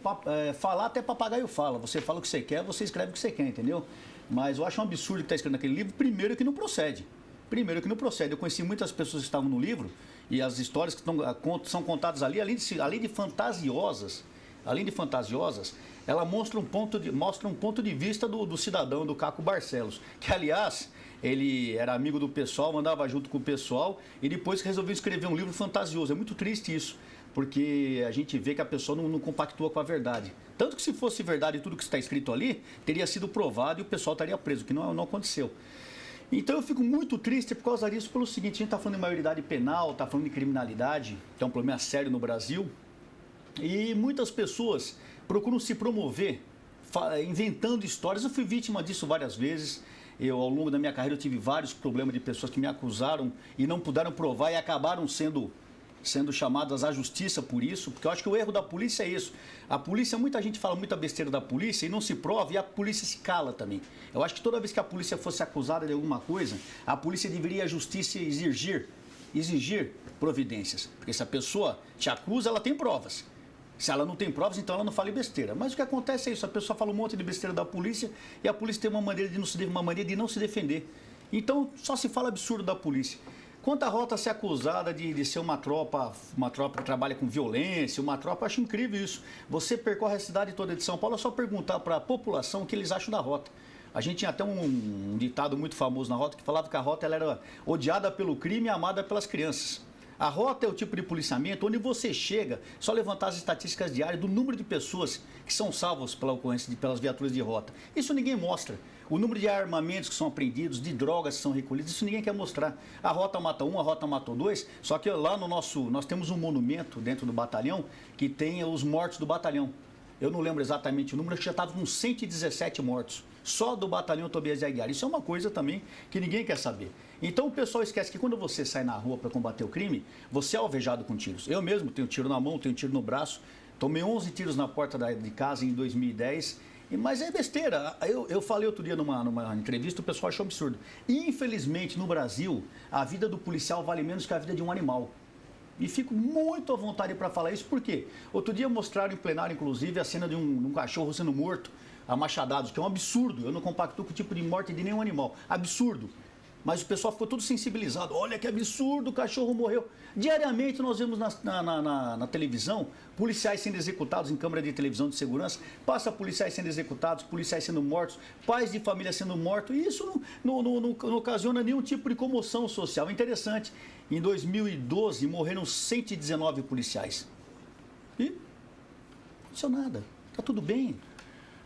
falar até papagaio fala. Você fala o que você quer, você escreve o que você quer, entendeu? Mas eu acho um absurdo que está escrito naquele livro, primeiro que não procede. Eu conheci muitas pessoas que estavam no livro e as histórias que são contadas ali, além de fantasiosas, ela mostra um ponto de vista do cidadão, do Caco Barcelos, que, aliás, ele era amigo do pessoal, andava junto com o pessoal e depois resolveu escrever um livro fantasioso. É muito triste isso, porque a gente vê que a pessoa não compactua com a verdade. Tanto que, se fosse verdade tudo que está escrito ali, teria sido provado e o pessoal estaria preso, que não aconteceu. Então eu fico muito triste por causa disso, pelo seguinte: a gente está falando de maioridade penal, está falando de criminalidade, que é um problema sério no Brasil, e muitas pessoas procuram se promover inventando histórias. Eu fui vítima disso várias vezes. Ao longo da minha carreira, eu tive vários problemas de pessoas que me acusaram e não puderam provar e acabaram sendo chamadas à justiça por isso, porque eu acho que o erro da polícia é isso. A polícia, muita gente fala muita besteira da polícia e não se prova, e a polícia se cala também. Eu acho que toda vez que a polícia fosse acusada de alguma coisa, a polícia deveria, a justiça, exigir providências. Porque se a pessoa te acusa, ela tem provas. Se ela não tem provas, então ela não fala besteira. Mas o que acontece é isso: a pessoa fala um monte de besteira da polícia e a polícia tem uma maneira de não se defender. Então, só se fala absurdo da polícia. Quanto à Rota ser acusada de ser uma tropa que trabalha com violência, uma tropa, eu acho incrível isso. Você percorre a cidade toda de São Paulo, é só perguntar para a população o que eles acham da Rota. A gente tinha até um ditado muito famoso na Rota que falava que a Rota ela era odiada pelo crime e amada pelas crianças. A Rota é o tipo de policiamento onde você chega, só levantar as estatísticas diárias do número de pessoas que são salvas pela ocorrência pelas viaturas de Rota. Isso ninguém mostra. O número de armamentos que são apreendidos, de drogas que são recolhidas, isso ninguém quer mostrar. A Rota mata um, a Rota matou dois, só que lá nós temos um monumento dentro do batalhão que tem os mortos do batalhão. Eu não lembro exatamente o número, acho que já estava com 117 mortos, só do batalhão Tobias de Aguiar. Isso é uma coisa também que ninguém quer saber. Então o pessoal esquece que quando você sai na rua para combater o crime, você é alvejado com tiros. Eu mesmo tenho tiro na mão, tenho tiro no braço, tomei 11 tiros na porta de casa em 2010, mas é besteira. Eu falei outro dia numa entrevista, o pessoal achou absurdo. Infelizmente, no Brasil, a vida do policial vale menos que a vida de um animal. E fico muito à vontade para falar isso, por quê? Outro dia mostraram em plenário, inclusive, a cena de um cachorro sendo morto a machadados, que é um absurdo. Eu não compactuo com o tipo de morte de nenhum animal. Absurdo. Mas o pessoal ficou todo sensibilizado. Olha que absurdo, o cachorro morreu. Diariamente nós vemos na televisão policiais sendo executados em câmera de televisão de segurança. Passa policiais sendo executados, policiais sendo mortos, pais de família sendo mortos. E isso não ocasiona nenhum tipo de comoção social. É interessante. Em 2012 morreram 119 policiais. E não aconteceu nada. Está tudo bem.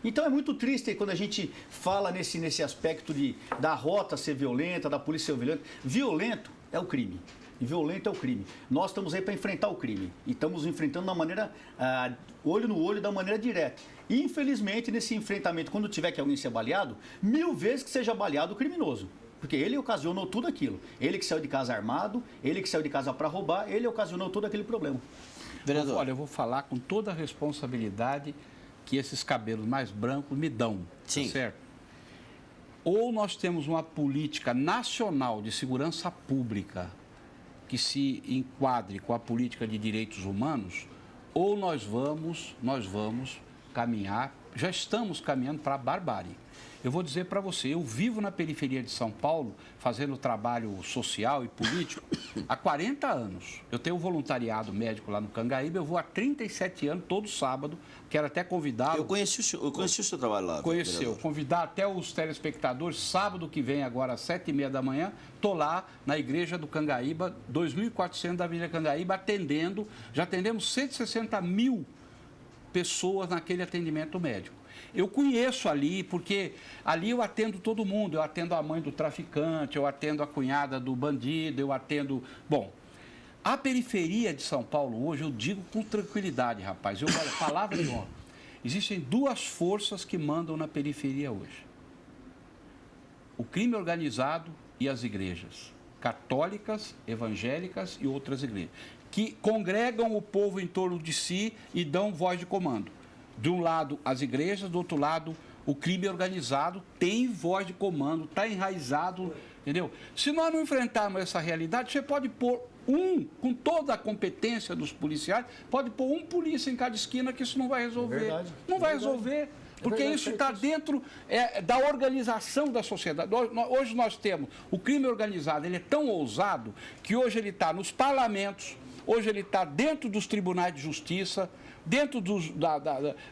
Então é muito triste quando a gente fala nesse aspecto da rota ser violenta, da polícia ser violenta. Violento é o crime. E violento é o crime. Nós estamos aí para enfrentar o crime. E estamos enfrentando da maneira, olho no olho, da maneira direta. E, infelizmente, nesse enfrentamento, quando tiver que alguém ser baleado, 1000 vezes que seja baleado o criminoso. Porque ele ocasionou tudo aquilo. Ele que saiu de casa armado, ele que saiu de casa para roubar, ele ocasionou todo aquele problema. Vereador. Olha, eu vou falar com toda a responsabilidade que esses cabelos mais brancos me dão. Sim. Tá certo? Ou nós temos uma política nacional de segurança pública que se enquadre com a política de direitos humanos, ou nós vamos caminhar, já estamos caminhando para a barbárie. Eu vou dizer para você, eu vivo na periferia de São Paulo, fazendo trabalho social e político há 40 anos. Eu tenho um voluntariado médico lá no Cangaíba, eu vou há 37 anos, todo sábado, quero até convidar... Eu conheci o seu trabalho lá. Conheceu, vereador. convidar até os telespectadores, sábado que vem, agora às 7h30 da manhã, estou lá na igreja do Cangaíba, 2.400 da Avenida Cangaíba, atendendo, já atendemos 160 mil pessoas naquele atendimento médico. Eu conheço ali, porque ali eu atendo todo mundo, eu atendo a mãe do traficante, eu atendo a cunhada do bandido, eu atendo... Bom, a periferia de São Paulo hoje, eu digo com tranquilidade, rapaz, olha, palavra de honra, existem duas forças que mandam na periferia hoje. O crime organizado e as igrejas, católicas, evangélicas e outras igrejas, que congregam o povo em torno de si e dão voz de comando. De um lado, as igrejas, do outro lado, o crime organizado tem voz de comando, está enraizado, entendeu? Se nós não enfrentarmos essa realidade, você pode pôr com toda a competência dos policiais, pode pôr um polícia em cada esquina que isso não vai resolver. Verdade. Não vai resolver. Porque isso está dentro da organização da sociedade. Hoje nós temos o crime organizado, ele é tão ousado que hoje ele está nos parlamentos, hoje ele está dentro dos tribunais de justiça, dentro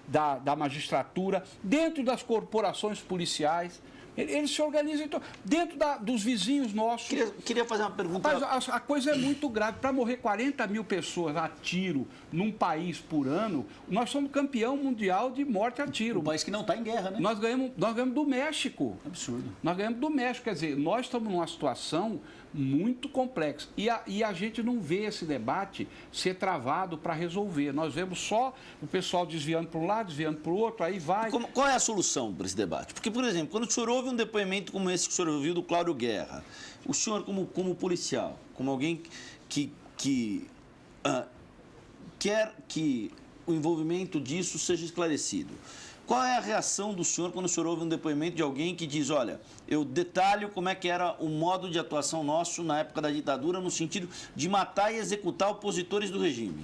da magistratura, dentro das corporações policiais. Eles se organizam dentro dos vizinhos nossos. Queria fazer uma pergunta. Mas a coisa é muito grave. Para morrer 40 mil pessoas a tiro num país por ano, nós somos campeão mundial de morte a tiro. Um país que não está em guerra, né? Nós ganhamos do México. Absurdo. Nós ganhamos do México. Quer dizer, nós estamos numa situação muito complexa. E a gente não vê esse debate ser travado para resolver. Nós vemos só o pessoal desviando para um lado, desviando para o outro, aí vai. Qual é a solução para esse debate? Porque, por exemplo, quando o senhor ouve um depoimento como esse que o senhor ouviu do Cláudio Guerra, o senhor como policial, como alguém que quer que o envolvimento disso seja esclarecido, qual é a reação do senhor quando o senhor ouve um depoimento de alguém que diz, olha, eu detalho como é que era o modo de atuação nosso na época da ditadura, no sentido de matar e executar opositores do regime?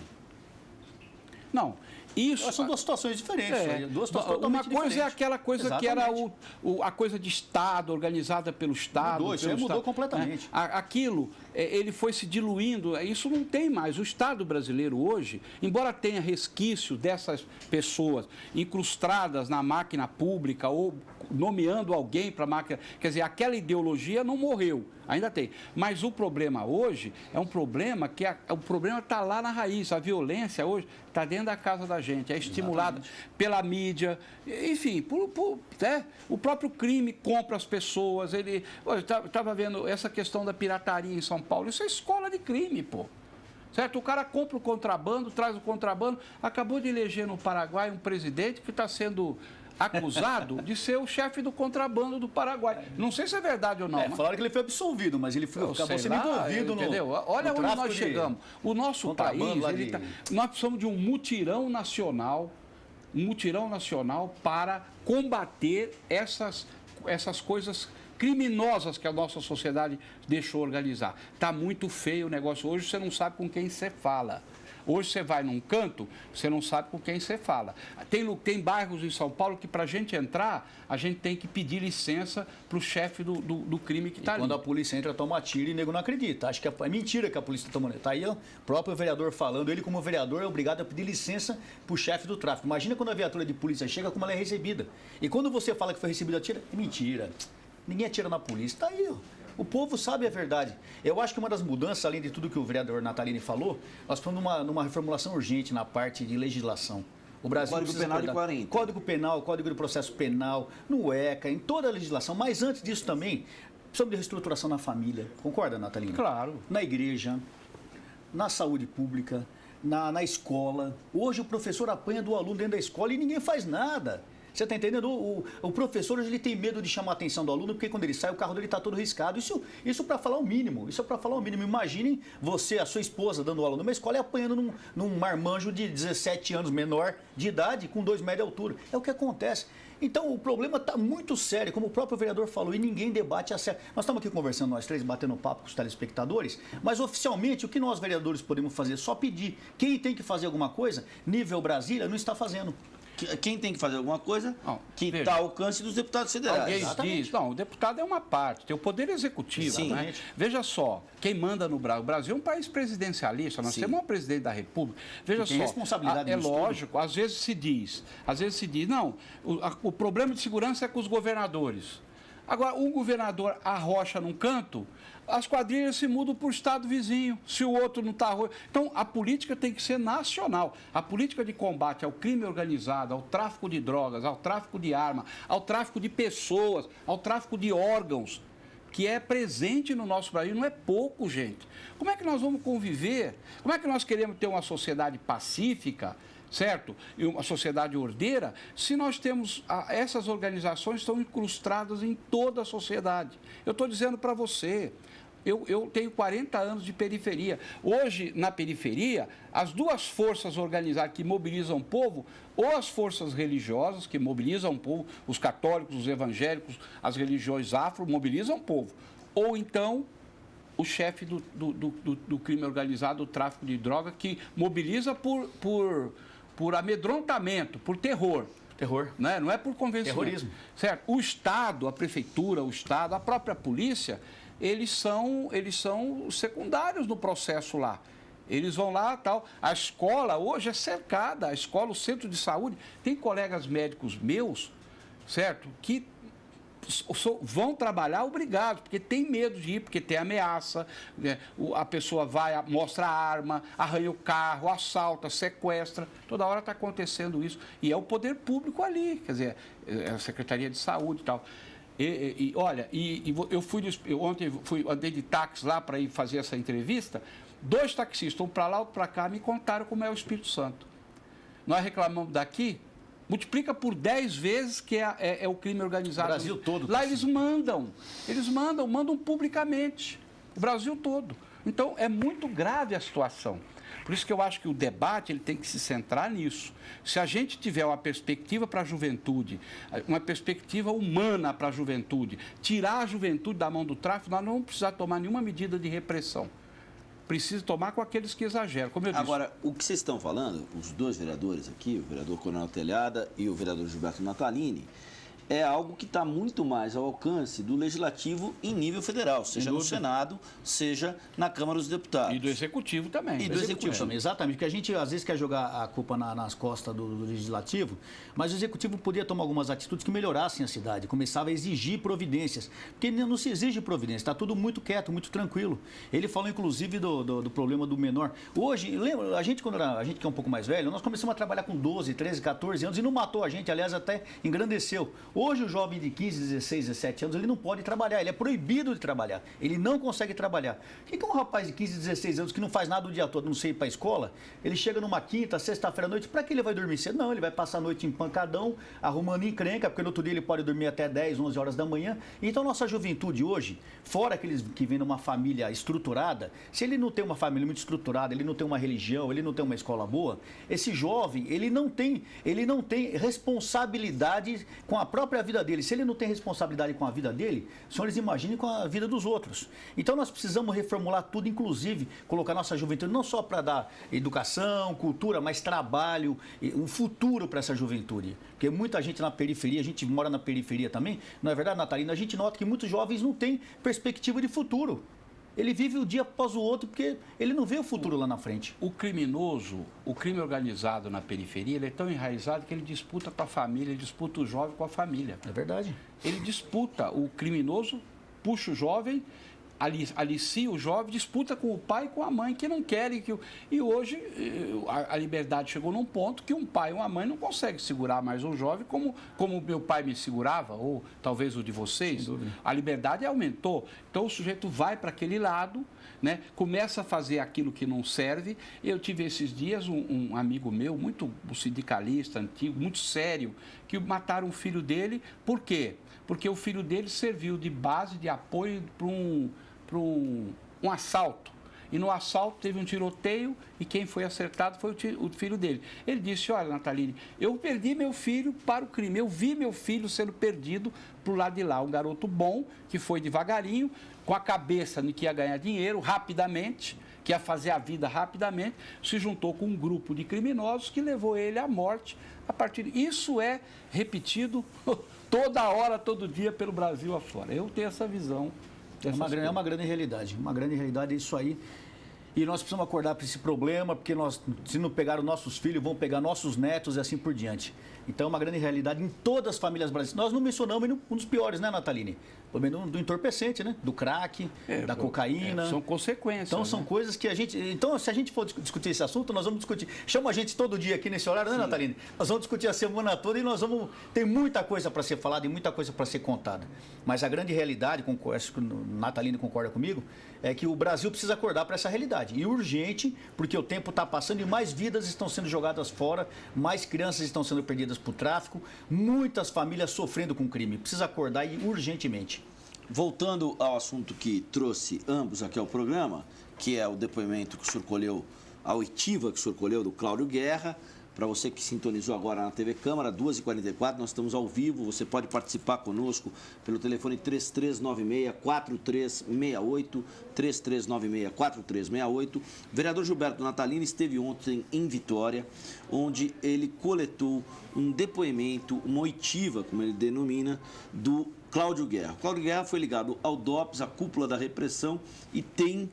Não, isso... São duas situações diferentes. Duas situações uma coisa diferentes. é aquela coisa Exatamente. que era a coisa de Estado, organizada pelo Estado. Mudou, isso aí mudou completamente. Aquilo, ele foi se diluindo, isso não tem mais. O Estado brasileiro hoje, embora tenha resquício dessas pessoas incrustadas na máquina pública ou nomeando alguém para a máquina, quer dizer, aquela ideologia não morreu, ainda tem. Mas o problema hoje é um problema que o problema está lá na raiz. A violência hoje está dentro da casa da gente, é estimulada pela mídia, enfim, o próprio crime compra as pessoas. Eu estava vendo essa questão da pirataria em São Paulo, isso é escola de crime, pô. Certo? O cara compra o contrabando, traz o contrabando, acabou de eleger no Paraguai um presidente que está sendo acusado de ser o chefe do contrabando do Paraguai. Não sei se é verdade ou não. Falaram que ele foi absolvido, mas ele acabou sendo envolvido no... Entendeu? Olha onde nós chegamos. O nosso país, nós precisamos de um mutirão nacional para combater essas coisas criminosas que a nossa sociedade deixou organizar. Está muito feio o negócio. Hoje você não sabe com quem você fala. Hoje você vai num canto, você não sabe com quem você fala. Tem bairros em São Paulo que, para a gente entrar, a gente tem que pedir licença para o chefe do crime que está ali. Quando a polícia entra, toma tiro e o nego não acredita. Acho que é mentira que a polícia está tomando. Está aí o próprio vereador falando. Ele, como vereador, é obrigado a pedir licença para o chefe do tráfico. Imagina quando a viatura de polícia chega, como ela é recebida. E quando você fala que foi recebida a tiro, é mentira. Ninguém atira na polícia. Está aí, ó. O povo sabe a verdade. Eu acho que uma das mudanças, além de tudo que o vereador Natalini falou, nós estamos numa reformulação urgente na parte de legislação. O Brasil Código Penal de 40. Código Penal, Código de Processo Penal, no ECA, em toda a legislação. Mas antes disso também, precisamos de reestruturação na família. Concorda, Natalina? Claro. Na igreja, na saúde pública, na escola. Hoje o professor apanha do aluno dentro da escola e ninguém faz nada. Você está entendendo? O professor hoje ele tem medo de chamar a atenção do aluno, porque quando ele sai, o carro dele está todo riscado. Isso para falar o mínimo. Isso é para falar o mínimo. Imaginem você, a sua esposa, dando aula numa escola e apanhando num marmanjo de 17 anos menor de idade, com 2 metros de altura. É o que acontece. Então, o problema está muito sério, como o próprio vereador falou, e ninguém debate a sério. Nós estamos aqui conversando, nós três, batendo papo com os telespectadores, mas oficialmente o que nós, vereadores, podemos fazer? Só pedir. Quem tem que fazer alguma coisa, nível Brasília, não está fazendo. Quem tem que fazer alguma coisa que veja, está ao alcance dos deputados federais. Alguém diz, não, o deputado é uma parte, tem o poder executivo. Sim. Né? Veja só, quem manda no Brasil, o Brasil é um país presidencialista, nós temos um presidente da República. Veja só, responsabilidade é lógico, às vezes se diz, não, o problema de segurança é com os governadores. Agora, um governador arrocha num canto, as quadrilhas se mudam para o estado vizinho, se o outro não está... Então, a política tem que ser nacional. A política de combate ao crime organizado, ao tráfico de drogas, ao tráfico de arma, ao tráfico de pessoas, ao tráfico de órgãos, que é presente no nosso Brasil, não é pouco, gente. Como é que nós vamos conviver? Como é que nós queremos ter uma sociedade pacífica, certo? E uma sociedade ordeira, se nós temos... essas organizações estão incrustadas em toda a sociedade. Eu estou dizendo para você... Eu tenho 40 anos de periferia. Hoje, na periferia, as duas forças organizadas que mobilizam o povo, ou as forças religiosas que mobilizam o povo, os católicos, os evangélicos, as religiões afro, mobilizam o povo, ou então o chefe do crime organizado, do tráfico de droga, que mobiliza por amedrontamento, por terror. Terror. Né? Não é por convencimento. Terrorismo. Certo? O Estado, a prefeitura, o Estado, a própria polícia... Eles são secundários no processo lá. Eles vão lá tal. A escola hoje é cercada, a escola, o centro de saúde. Tem colegas médicos meus, certo, que vão trabalhar obrigados, porque tem medo de ir, porque tem ameaça, né? A pessoa vai, mostra a arma, arranha o carro, assalta, sequestra. Toda hora está acontecendo isso. E é o poder público ali, quer dizer, é a Secretaria de Saúde e tal. Olha, eu ontem andei de táxi lá para ir fazer essa entrevista, 2 taxistas, um para lá, outro para cá, me contaram como é o Espírito Santo. Nós reclamamos daqui, multiplica por 10 vezes que é o crime organizado. O Brasil todo. Lá eles mandam publicamente, o Brasil todo. Então, é muito grave a situação. Por isso que eu acho que o debate ele tem que se centrar nisso. Se a gente tiver uma perspectiva para a juventude, uma perspectiva humana para a juventude, tirar a juventude da mão do tráfico, nós não vamos precisar tomar nenhuma medida de repressão. Precisa tomar com aqueles que exageram, como eu disse. Agora, o que vocês estão falando, os 2 vereadores aqui, o vereador Coronel Telhada e o vereador Gilberto Natalini, é algo que está muito mais ao alcance do Legislativo em nível federal, seja no Senado, seja na Câmara dos Deputados. E do Executivo também. E do Executivo também. Exatamente, porque a gente às vezes quer jogar a culpa nas costas do Legislativo, mas o Executivo podia tomar algumas atitudes que melhorassem a cidade, começava a exigir providências, porque não se exige providência, está tudo muito quieto, muito tranquilo. Ele falou inclusive do problema do menor. Hoje, lembra, a gente que é um pouco mais velho, nós começamos a trabalhar com 12, 13, 14 anos e não matou a gente, aliás, até engrandeceu. Hoje o jovem de 15, 16, 17 anos, ele não pode trabalhar, ele é proibido de trabalhar, ele não consegue trabalhar. O que é um rapaz de 15, 16 anos que não faz nada o dia todo, não sei ir para a escola, ele chega numa quinta, sexta-feira à noite, para que ele vai dormir cedo? Não, ele vai passar a noite em pancadão, arrumando encrenca, porque no outro dia ele pode dormir até 10, 11 horas da manhã. Então nossa juventude hoje, fora aqueles que vêm numa família estruturada, se ele não tem uma família muito estruturada, ele não tem uma religião, ele não tem uma escola boa, esse jovem, ele não tem responsabilidade com a própria vida dele. Se ele não tem responsabilidade com a vida dele, senhores, imaginem com a vida dos outros. Então nós precisamos reformular tudo, inclusive colocar nossa juventude não só para dar educação, cultura, mas trabalho, um futuro para essa juventude. Porque muita gente na periferia, a gente mora na periferia também, não é verdade, Natalina? A gente nota que muitos jovens não têm perspectiva de futuro. Ele vive o dia após o outro porque ele não vê o futuro lá na frente. O criminoso, o crime organizado na periferia, ele é tão enraizado que ele disputa com a família, ele disputa o jovem com a família. É verdade. Ele disputa, o criminoso puxa o jovem alicia o jovem, disputa com o pai e com a mãe, que não querem que... E hoje a liberdade chegou num ponto que um pai e uma mãe não conseguem segurar mais o jovem como o meu pai me segurava, ou talvez o de vocês. A liberdade aumentou. Então o sujeito vai para aquele lado, né, começa a fazer aquilo que não serve. Eu tive esses dias um amigo meu, muito sindicalista, antigo, muito sério, que mataram o filho dele. Por quê? Porque o filho dele serviu de base de apoio para um assalto. E no assalto teve um tiroteio e quem foi acertado foi o filho dele. Ele disse, olha, Nataline, eu perdi meu filho para o crime. Eu vi meu filho sendo perdido para o lado de lá. Um garoto bom, que foi devagarinho, com a cabeça de que ia ganhar dinheiro rapidamente, que ia fazer a vida rapidamente, se juntou com um grupo de criminosos que levou ele à morte. Isso é repetido toda hora, todo dia pelo Brasil afora. Eu tenho essa visão. É uma grande realidade. Uma grande realidade é isso aí. E nós precisamos acordar para esse problema, porque se não pegar os nossos filhos, vão pegar nossos netos e assim por diante. Então é uma grande realidade em todas as famílias brasileiras. Nós não mencionamos um dos piores, né, Nataline? Pelo menos do entorpecente, né? Do crack, da cocaína. São consequências. Então são coisas que a gente... Então, se a gente for discutir esse assunto, nós vamos discutir. Chama a gente todo dia aqui nesse horário, né, Nataline? Nós vamos discutir a semana toda e nós vamos... Tem muita coisa para ser falada e muita coisa para ser contada. Mas a grande realidade, acho que a Nataline concorda comigo, é que o Brasil precisa acordar para essa realidade. E urgente, porque o tempo está passando e mais vidas estão sendo jogadas fora, mais crianças estão sendo perdidas por tráfico, muitas famílias sofrendo com crime. Precisa acordar e urgentemente. Voltando ao assunto que trouxe ambos aqui ao programa, que é o depoimento que o senhor colheu, a oitiva que o senhor colheu do Cláudio Guerra. Para você que sintonizou agora na TV Câmara, 2h44, nós estamos ao vivo. Você pode participar conosco pelo telefone 3396-4368, 3396-4368. O vereador Gilberto Natalini esteve ontem em Vitória, onde ele coletou um depoimento, uma oitiva, como ele denomina, do Cláudio Guerra. O Cláudio Guerra foi ligado ao DOPS, à cúpula da repressão, e tem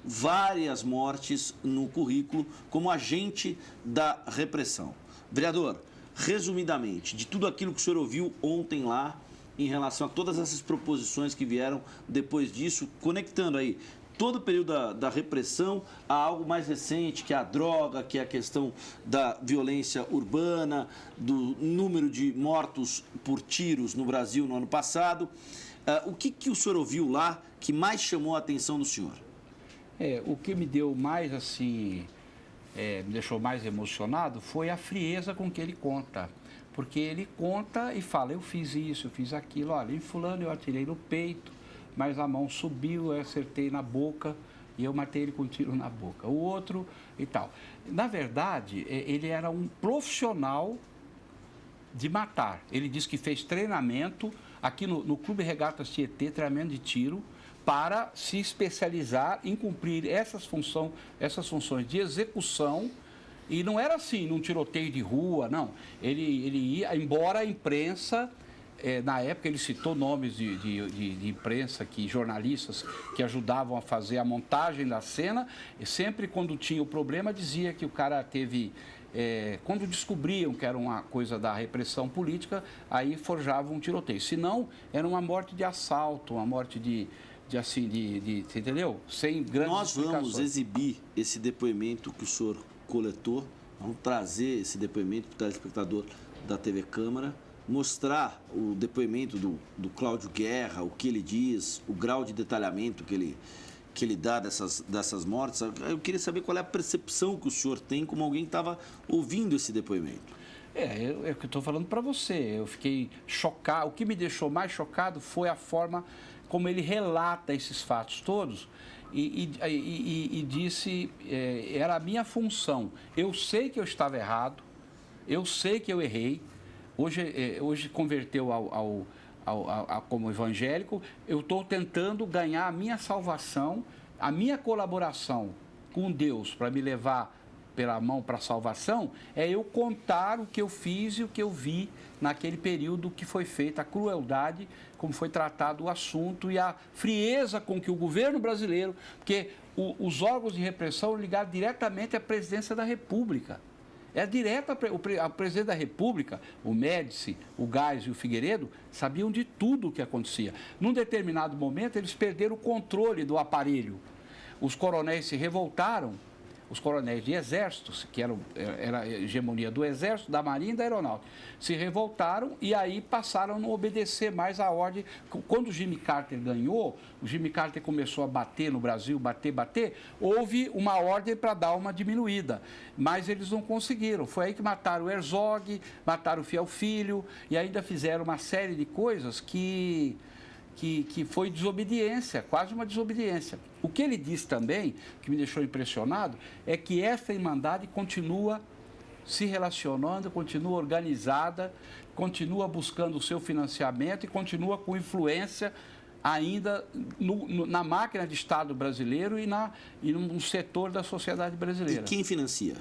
várias mortes no currículo como agente da repressão. Vereador, resumidamente, de tudo aquilo que o senhor ouviu ontem lá, em relação a todas essas proposições que vieram depois disso, conectando aí todo o período da repressão a algo mais recente, que é a droga, que é a questão da violência urbana, do número de mortos por tiros no Brasil no ano passado. O que o senhor ouviu lá que mais chamou a atenção do senhor? O que me deu mais, assim, me deixou mais emocionado foi a frieza com que ele conta. Porque ele conta e fala, eu fiz isso, eu fiz aquilo, olha, em fulano eu atirei no peito, mas a mão subiu, eu acertei na boca e eu matei ele com um tiro na boca. O outro e tal. Na verdade, ele era um profissional de matar. Ele disse que fez treinamento aqui no Clube Regatas Tietê, treinamento de tiro, para se especializar em cumprir essas funções de execução. E não era assim, num tiroteio de rua, não. Ele ia, embora a imprensa, na época ele citou nomes de imprensa, jornalistas que ajudavam a fazer a montagem da cena, e sempre quando tinha o problema dizia que o cara teve... quando descobriam que era uma coisa da repressão política, aí forjavam um tiroteio. Se não, era uma morte de assalto, uma morte você entendeu? Sem grandes Nós vamos exibir esse depoimento que o senhor coletou, vamos trazer esse depoimento para o telespectador da TV Câmara, mostrar o depoimento do Cláudio Guerra, o que ele diz, o grau de detalhamento que ele dá dessas mortes. Eu queria saber qual é a percepção que o senhor tem como alguém que estava ouvindo esse depoimento. É o que eu estou falando para você. Eu fiquei chocado. O que me deixou mais chocado foi a forma como ele relata esses fatos todos e disse, era a minha função. Eu sei que eu estava errado, eu sei que eu errei. Hoje converteu como evangélico. Eu estou tentando ganhar a minha salvação, a minha colaboração com Deus para me levar pela mão para a salvação, é eu contar o que eu fiz e o que eu vi naquele período que foi feita, a crueldade, como foi tratado o assunto e a frieza com que o governo brasileiro, porque os órgãos de repressão ligados diretamente à presidência da República. É direta. O presidente da República, o Médici, o Geis e o Figueiredo sabiam de tudo o que acontecia. Num determinado momento, eles perderam o controle do aparelho. Os coronéis se revoltaram, os coronéis de exércitos, que era a hegemonia do Exército, da Marinha e da Aeronáutica, se revoltaram e aí passaram a não obedecer mais à ordem. Quando o Jimmy Carter ganhou, o Jimmy Carter começou a bater no Brasil, bater, houve uma ordem para dar uma diminuída, mas eles não conseguiram. Foi aí que mataram o Herzog, mataram o Fiel Filho e ainda fizeram uma série de coisas que foi desobediência, quase uma desobediência. O que ele disse também, que me deixou impressionado, é que essa Irmandade continua se relacionando, continua organizada, continua buscando o seu financiamento e continua com influência ainda na máquina de Estado brasileiro e no setor da sociedade brasileira. E quem financia?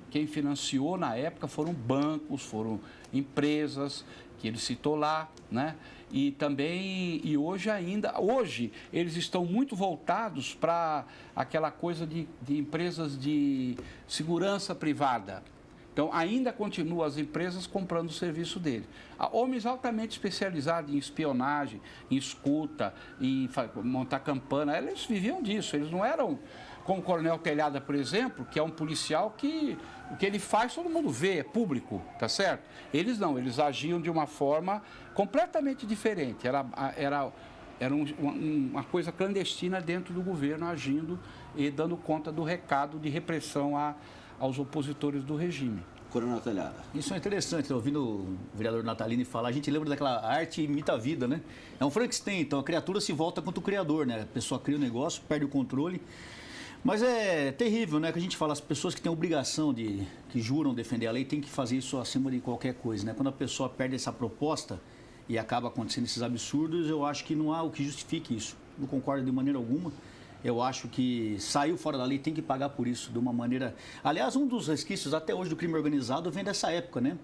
Quem financiou na época foram bancos, foram empresas que ele citou lá, né? E também, hoje eles estão muito voltados para aquela coisa de empresas de segurança privada. Então, ainda continuam as empresas comprando o serviço dele. Homens altamente especializados em espionagem, em escuta, em montar campana, eles viviam disso, eles não eram como o Coronel Telhada, por exemplo, que é um policial que o que ele faz todo mundo vê, é público, tá certo? Eles não, eles agiam de uma forma completamente diferente, era uma coisa clandestina dentro do governo, agindo e dando conta do recado de repressão aos opositores do regime. Coronel Telhada. Isso é interessante, ouvindo o vereador Natalini falar, a gente lembra daquela arte imita a vida, né? É um Frankenstein, então a criatura se volta contra o criador, né? A pessoa cria o negócio, perde o controle. Mas é terrível, né? Que a gente fala, as pessoas que têm obrigação que juram defender a lei, têm que fazer isso acima de qualquer coisa, né? Quando a pessoa perde essa proposta e acaba acontecendo esses absurdos, eu acho que não há o que justifique isso. Não concordo de maneira alguma. Eu acho que saiu fora da lei, tem que pagar por isso, de uma maneira... Aliás, um dos resquícios até hoje do crime organizado vem dessa época, né?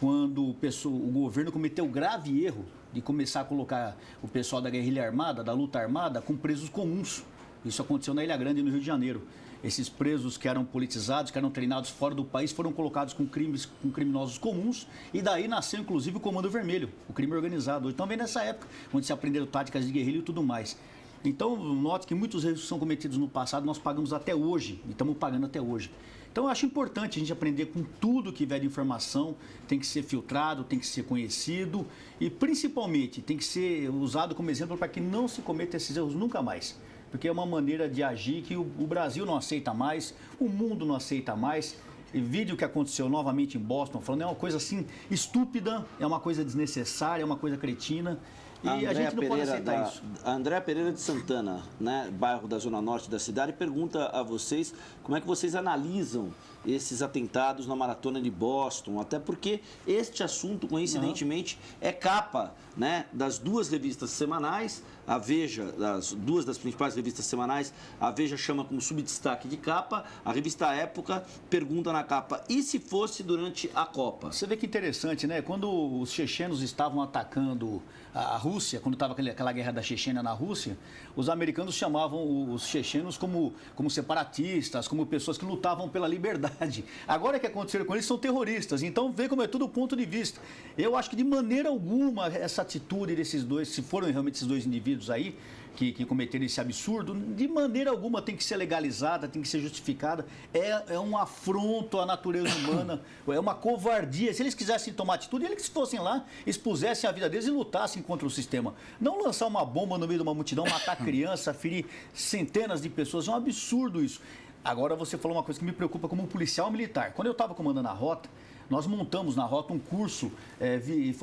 Quando o governo cometeu o grave erro de começar a colocar o pessoal da guerrilha armada, da luta armada, com presos comuns. Isso aconteceu na Ilha Grande, no Rio de Janeiro. Esses presos que eram politizados, que eram treinados fora do país, foram colocados com criminosos comuns e daí nasceu, inclusive, o Comando Vermelho, o crime organizado. Então, vem nessa época, onde se aprenderam táticas de guerrilha e tudo mais. Então, note que muitos erros que são cometidos no passado, nós pagamos até hoje, e estamos pagando até hoje. Então, eu acho importante a gente aprender com tudo que vier de informação, tem que ser filtrado, tem que ser conhecido e, principalmente, tem que ser usado como exemplo para que não se cometa esses erros nunca mais. Porque é uma maneira de agir que o Brasil não aceita mais, o mundo não aceita mais. E vídeo que aconteceu novamente em Boston, falando, é uma coisa assim estúpida, é uma coisa desnecessária, é uma coisa cretina. E a gente não pode aceitar isso. A Andréa Pereira de Santana, né, bairro da Zona Norte da cidade, pergunta a vocês como é que vocês analisam esses atentados na Maratona de Boston, até porque este assunto, coincidentemente, é capa, né, das duas revistas semanais, a Veja, duas das principais revistas semanais, a Veja chama como subdestaque de capa, a revista Época pergunta na capa, e se fosse durante a Copa? Você vê que interessante, né? Quando os chechenos estavam atacando a Rússia, quando estava aquela guerra da Chechênia na Rússia, os americanos chamavam os chechenos como separatistas, como pessoas que lutavam pela liberdade. Agora que aconteceram com eles, são terroristas. Então, vê como é tudo o ponto de vista. Eu acho que de maneira alguma essa atitude desses dois, se foram realmente esses dois indivíduos aí, que cometeram esse absurdo, de maneira alguma tem que ser legalizada, tem que ser justificada. É um afronto à natureza humana, é uma covardia. Se eles quisessem tomar atitude, eles que fossem lá, expusessem a vida deles e lutassem contra o sistema. Não lançar uma bomba no meio de uma multidão, matar criança, ferir centenas de pessoas, é um absurdo isso. Agora você falou uma coisa que me preocupa como policial militar. Quando eu estava comandando a rota, nós montamos na rota um curso,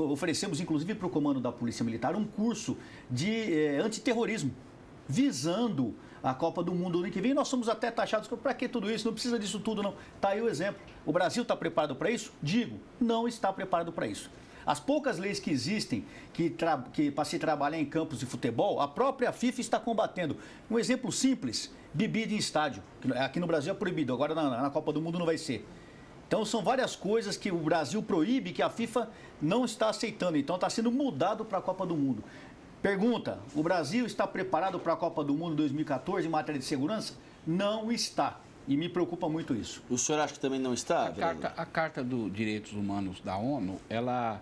oferecemos inclusive para o comando da Polícia Militar um curso de antiterrorismo, visando a Copa do Mundo ano que vem. Nós somos até taxados, para que tudo isso? Não precisa disso tudo não. Está aí o exemplo. O Brasil está preparado para isso? Digo, não está preparado para isso. As poucas leis que existem que para se trabalhar em campos de futebol, a própria FIFA está combatendo. Um exemplo simples, bebida em estádio. Aqui no Brasil é proibido, agora na Copa do Mundo não vai ser. Então, são várias coisas que o Brasil proíbe que a FIFA não está aceitando. Então, está sendo mudado para a Copa do Mundo. Pergunta, o Brasil está preparado para a Copa do Mundo 2014 em matéria de segurança? Não está. E me preocupa muito isso. O senhor acha que também não está, vereador? A Carta dos Direitos Humanos da ONU, ela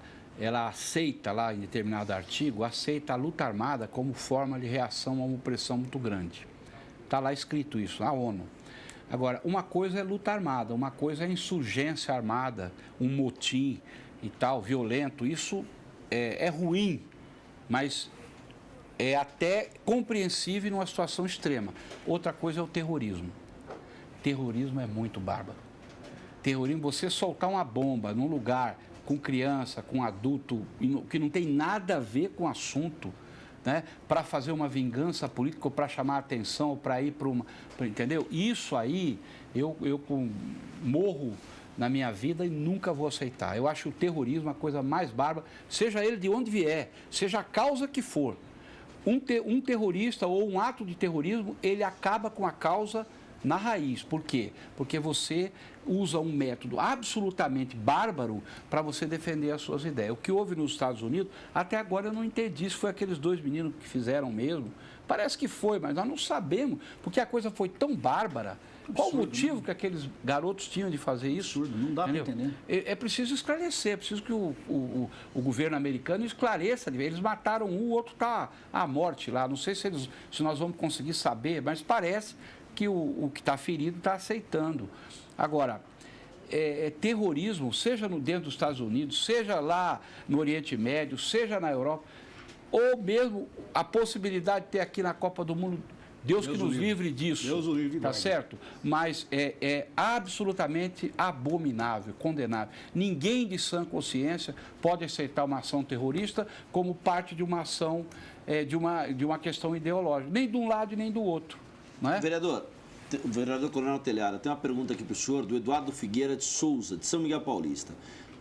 aceita lá, em determinado artigo, aceita a luta armada como forma de reação a uma opressão muito grande. Está lá escrito isso, na ONU. Agora, uma coisa é luta armada, uma coisa é insurgência armada, um motim e tal, violento. Isso é ruim, mas é até compreensível numa situação extrema. Outra coisa é o terrorismo. Terrorismo é muito bárbaro. Terrorismo, você soltar uma bomba num lugar com criança, com adulto, que não tem nada a ver com o assunto, né, para fazer uma vingança política, ou para chamar a atenção, ou para ir para uma... Entendeu? Isso aí, eu morro na minha vida e nunca vou aceitar. Eu acho o terrorismo a coisa mais bárbara, seja ele de onde vier, seja a causa que for. Um terrorista ou um ato de terrorismo, ele acaba com a causa na raiz. Por quê? Porque você usa um método absolutamente bárbaro para você defender as suas ideias. O que houve nos Estados Unidos, até agora eu não entendi se foi aqueles 2 meninos que fizeram mesmo. Parece que foi, mas nós não sabemos, porque a coisa foi tão bárbara. Qual o motivo que aqueles garotos tinham de fazer isso? Absurdo, não dá para entender. É preciso esclarecer, é preciso que o governo americano esclareça. Eles mataram um, o outro está à morte lá. Não sei se nós vamos conseguir saber, mas parece que o que está ferido está aceitando. Agora, terrorismo, seja dentro dos Estados Unidos, seja lá no Oriente Médio, seja na Europa, ou mesmo a possibilidade de ter aqui na Copa do Mundo, Deus que nos livre disso, Deus o livre, tá certo? Mas é absolutamente abominável, condenável. Ninguém de sã consciência pode aceitar uma ação terrorista como parte de uma ação, de uma questão ideológica, nem de um lado e nem do outro. Não é? Vereador, o vereador Coronel Telhada, tem uma pergunta aqui para o senhor, do Eduardo Figueira de Souza, de São Miguel Paulista.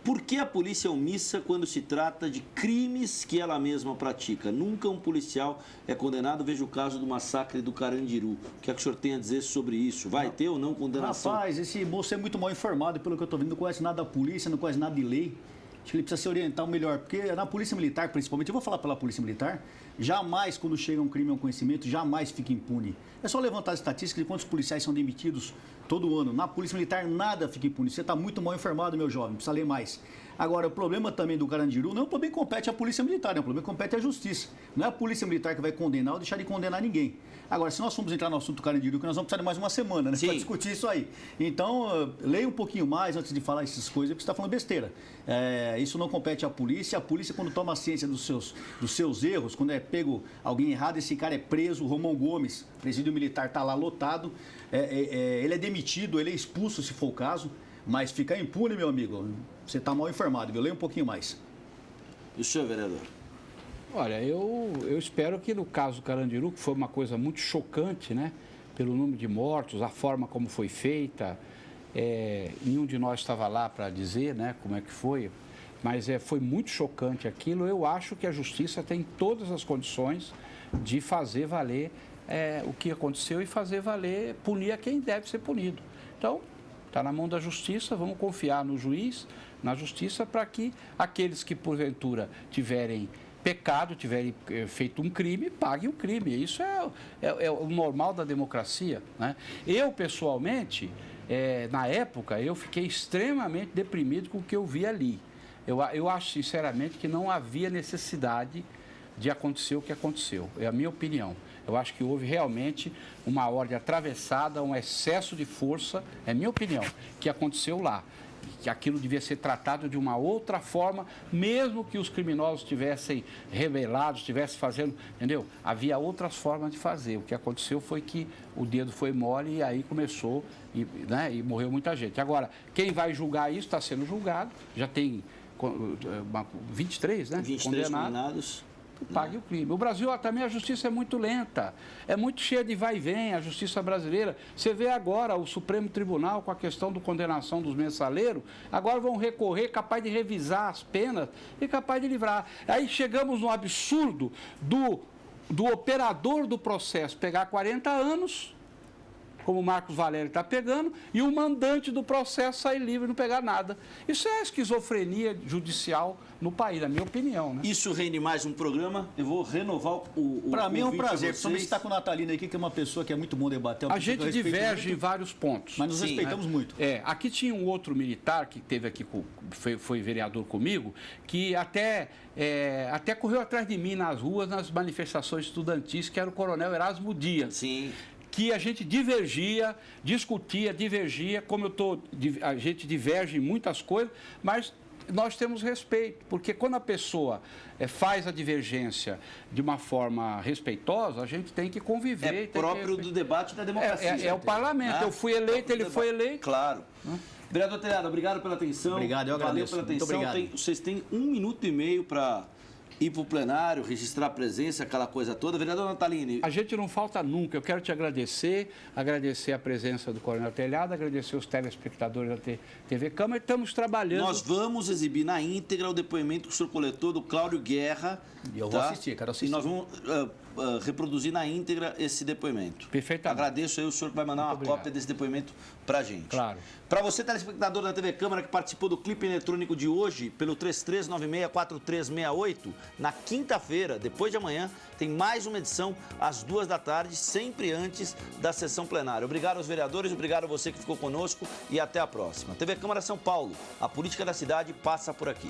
Por que a polícia é omissa quando se trata de crimes que ela mesma pratica? Nunca um policial é condenado. Veja o caso do massacre do Carandiru. O que é que o senhor tem a dizer sobre isso? Vai ter ou não condenação? Rapaz, esse moço é muito mal informado, pelo que eu estou vendo, não conhece nada da polícia, não conhece nada de lei. Acho que ele precisa se orientar melhor, porque na Polícia Militar, principalmente, eu vou falar pela Polícia Militar, jamais, quando chega um crime a um conhecimento, jamais fica impune. É só levantar as estatísticas de quantos policiais são demitidos todo ano. Na Polícia Militar, nada fica impune. Você está muito mal informado, meu jovem, precisa ler mais. Agora, o problema também do Carandiru não é um problema que compete à Polícia Militar, é um problema que compete à Justiça. Não é a Polícia Militar que vai condenar ou deixar de condenar ninguém. Agora, se nós formos entrar no assunto do Carandiru, que nós vamos precisar de mais uma semana, né, para discutir isso aí. Então, leia um pouquinho mais antes de falar essas coisas, porque você está falando besteira. Isso não compete à polícia. A polícia, quando toma ciência dos seus erros, quando é pego alguém errado, esse cara é preso. O Romão Gomes, presídio militar, está lá lotado. Ele é demitido, ele é expulso, se for o caso. Mas ficar impune, meu amigo, você está mal informado, viu? Leia um pouquinho mais. E o senhor, vereador? Olha, eu espero que no caso do Carandiru, que foi uma coisa muito chocante, né? Pelo número de mortos, a forma como foi feita, nenhum de nós estava lá para dizer, né, como é que foi, mas foi muito chocante aquilo. Eu acho que a Justiça tem todas as condições de fazer valer o que aconteceu e fazer valer, punir a quem deve ser punido. Então, está na mão da Justiça, vamos confiar no juiz, na Justiça, para que aqueles que, porventura, tiverem pecado, tiverem feito um crime, paguem o crime. Isso é o normal da democracia, né? Eu, pessoalmente, na época, eu fiquei extremamente deprimido com o que eu vi ali. Eu acho, sinceramente, que não havia necessidade de acontecer o que aconteceu. É a minha opinião. Eu acho que houve realmente uma ordem atravessada, um excesso de força, é a minha opinião, que aconteceu lá. Que aquilo devia ser tratado de uma outra forma, mesmo que os criminosos tivessem rebelados, estivessem fazendo, entendeu? Havia outras formas de fazer. O que aconteceu foi que o dedo foi mole e aí começou, e morreu muita gente. Agora, quem vai julgar isso está sendo julgado, já tem 23, né? 23 condenados. Pague o crime. O Brasil, também a justiça é muito lenta, é muito cheia de vai e vem, a justiça brasileira. Você vê agora o Supremo Tribunal com a questão da condenação dos mensaleiros, agora vão recorrer, capaz de revisar as penas e capaz de livrar. Aí chegamos no absurdo do operador do processo pegar 40 anos como o Marcos Valério está pegando, e o mandante do processo sair livre e não pegar nada. Isso é esquizofrenia judicial no país, na minha opinião, né? Isso rende mais um programa. Eu vou renovar o Para mim é um convite a prazer, vocês. principalmente estar com o Natalino aqui, que é uma pessoa que é muito bom debater. A gente diverge em vários pontos. Mas nos Sim, respeitamos muito. Aqui tinha um outro militar que teve aqui, foi vereador comigo, que até correu atrás de mim nas ruas, nas manifestações estudantis, que era o coronel Erasmo Dias. Sim. Que a gente divergia, discutia, divergia, a gente diverge em muitas coisas, mas nós temos respeito, porque quando a pessoa faz a divergência de uma forma respeitosa, a gente tem que conviver. É próprio do debate da democracia. É o parlamento. Eu fui eleito, ele foi eleito. Claro. Vereador Telhado, obrigado pela atenção. Obrigado, eu agradeço. Valeu pela atenção. Muito obrigado. Vocês têm 1 minuto e meio para ir para o plenário, registrar a presença, aquela coisa toda. Vereador Natalini. A gente não falta nunca. Eu quero te agradecer a presença do Coronel Telhado, agradecer os telespectadores da TV Câmara. Estamos trabalhando. Nós vamos exibir na íntegra o depoimento que o senhor coletou do Cláudio Guerra. E eu vou assistir, quero assistir. E nós vamos reproduzir na íntegra esse depoimento. Perfeitamente. Agradeço aí o senhor que vai mandar uma cópia desse depoimento para a gente. Claro. Para você, telespectador da TV Câmara, que participou do clipe eletrônico de hoje, pelo 33964368, na quinta-feira, depois de amanhã, tem mais uma edição às 2 da tarde, sempre antes da sessão plenária. Obrigado aos vereadores, obrigado a você que ficou conosco e até a próxima. TV Câmara São Paulo, a política da cidade passa por aqui.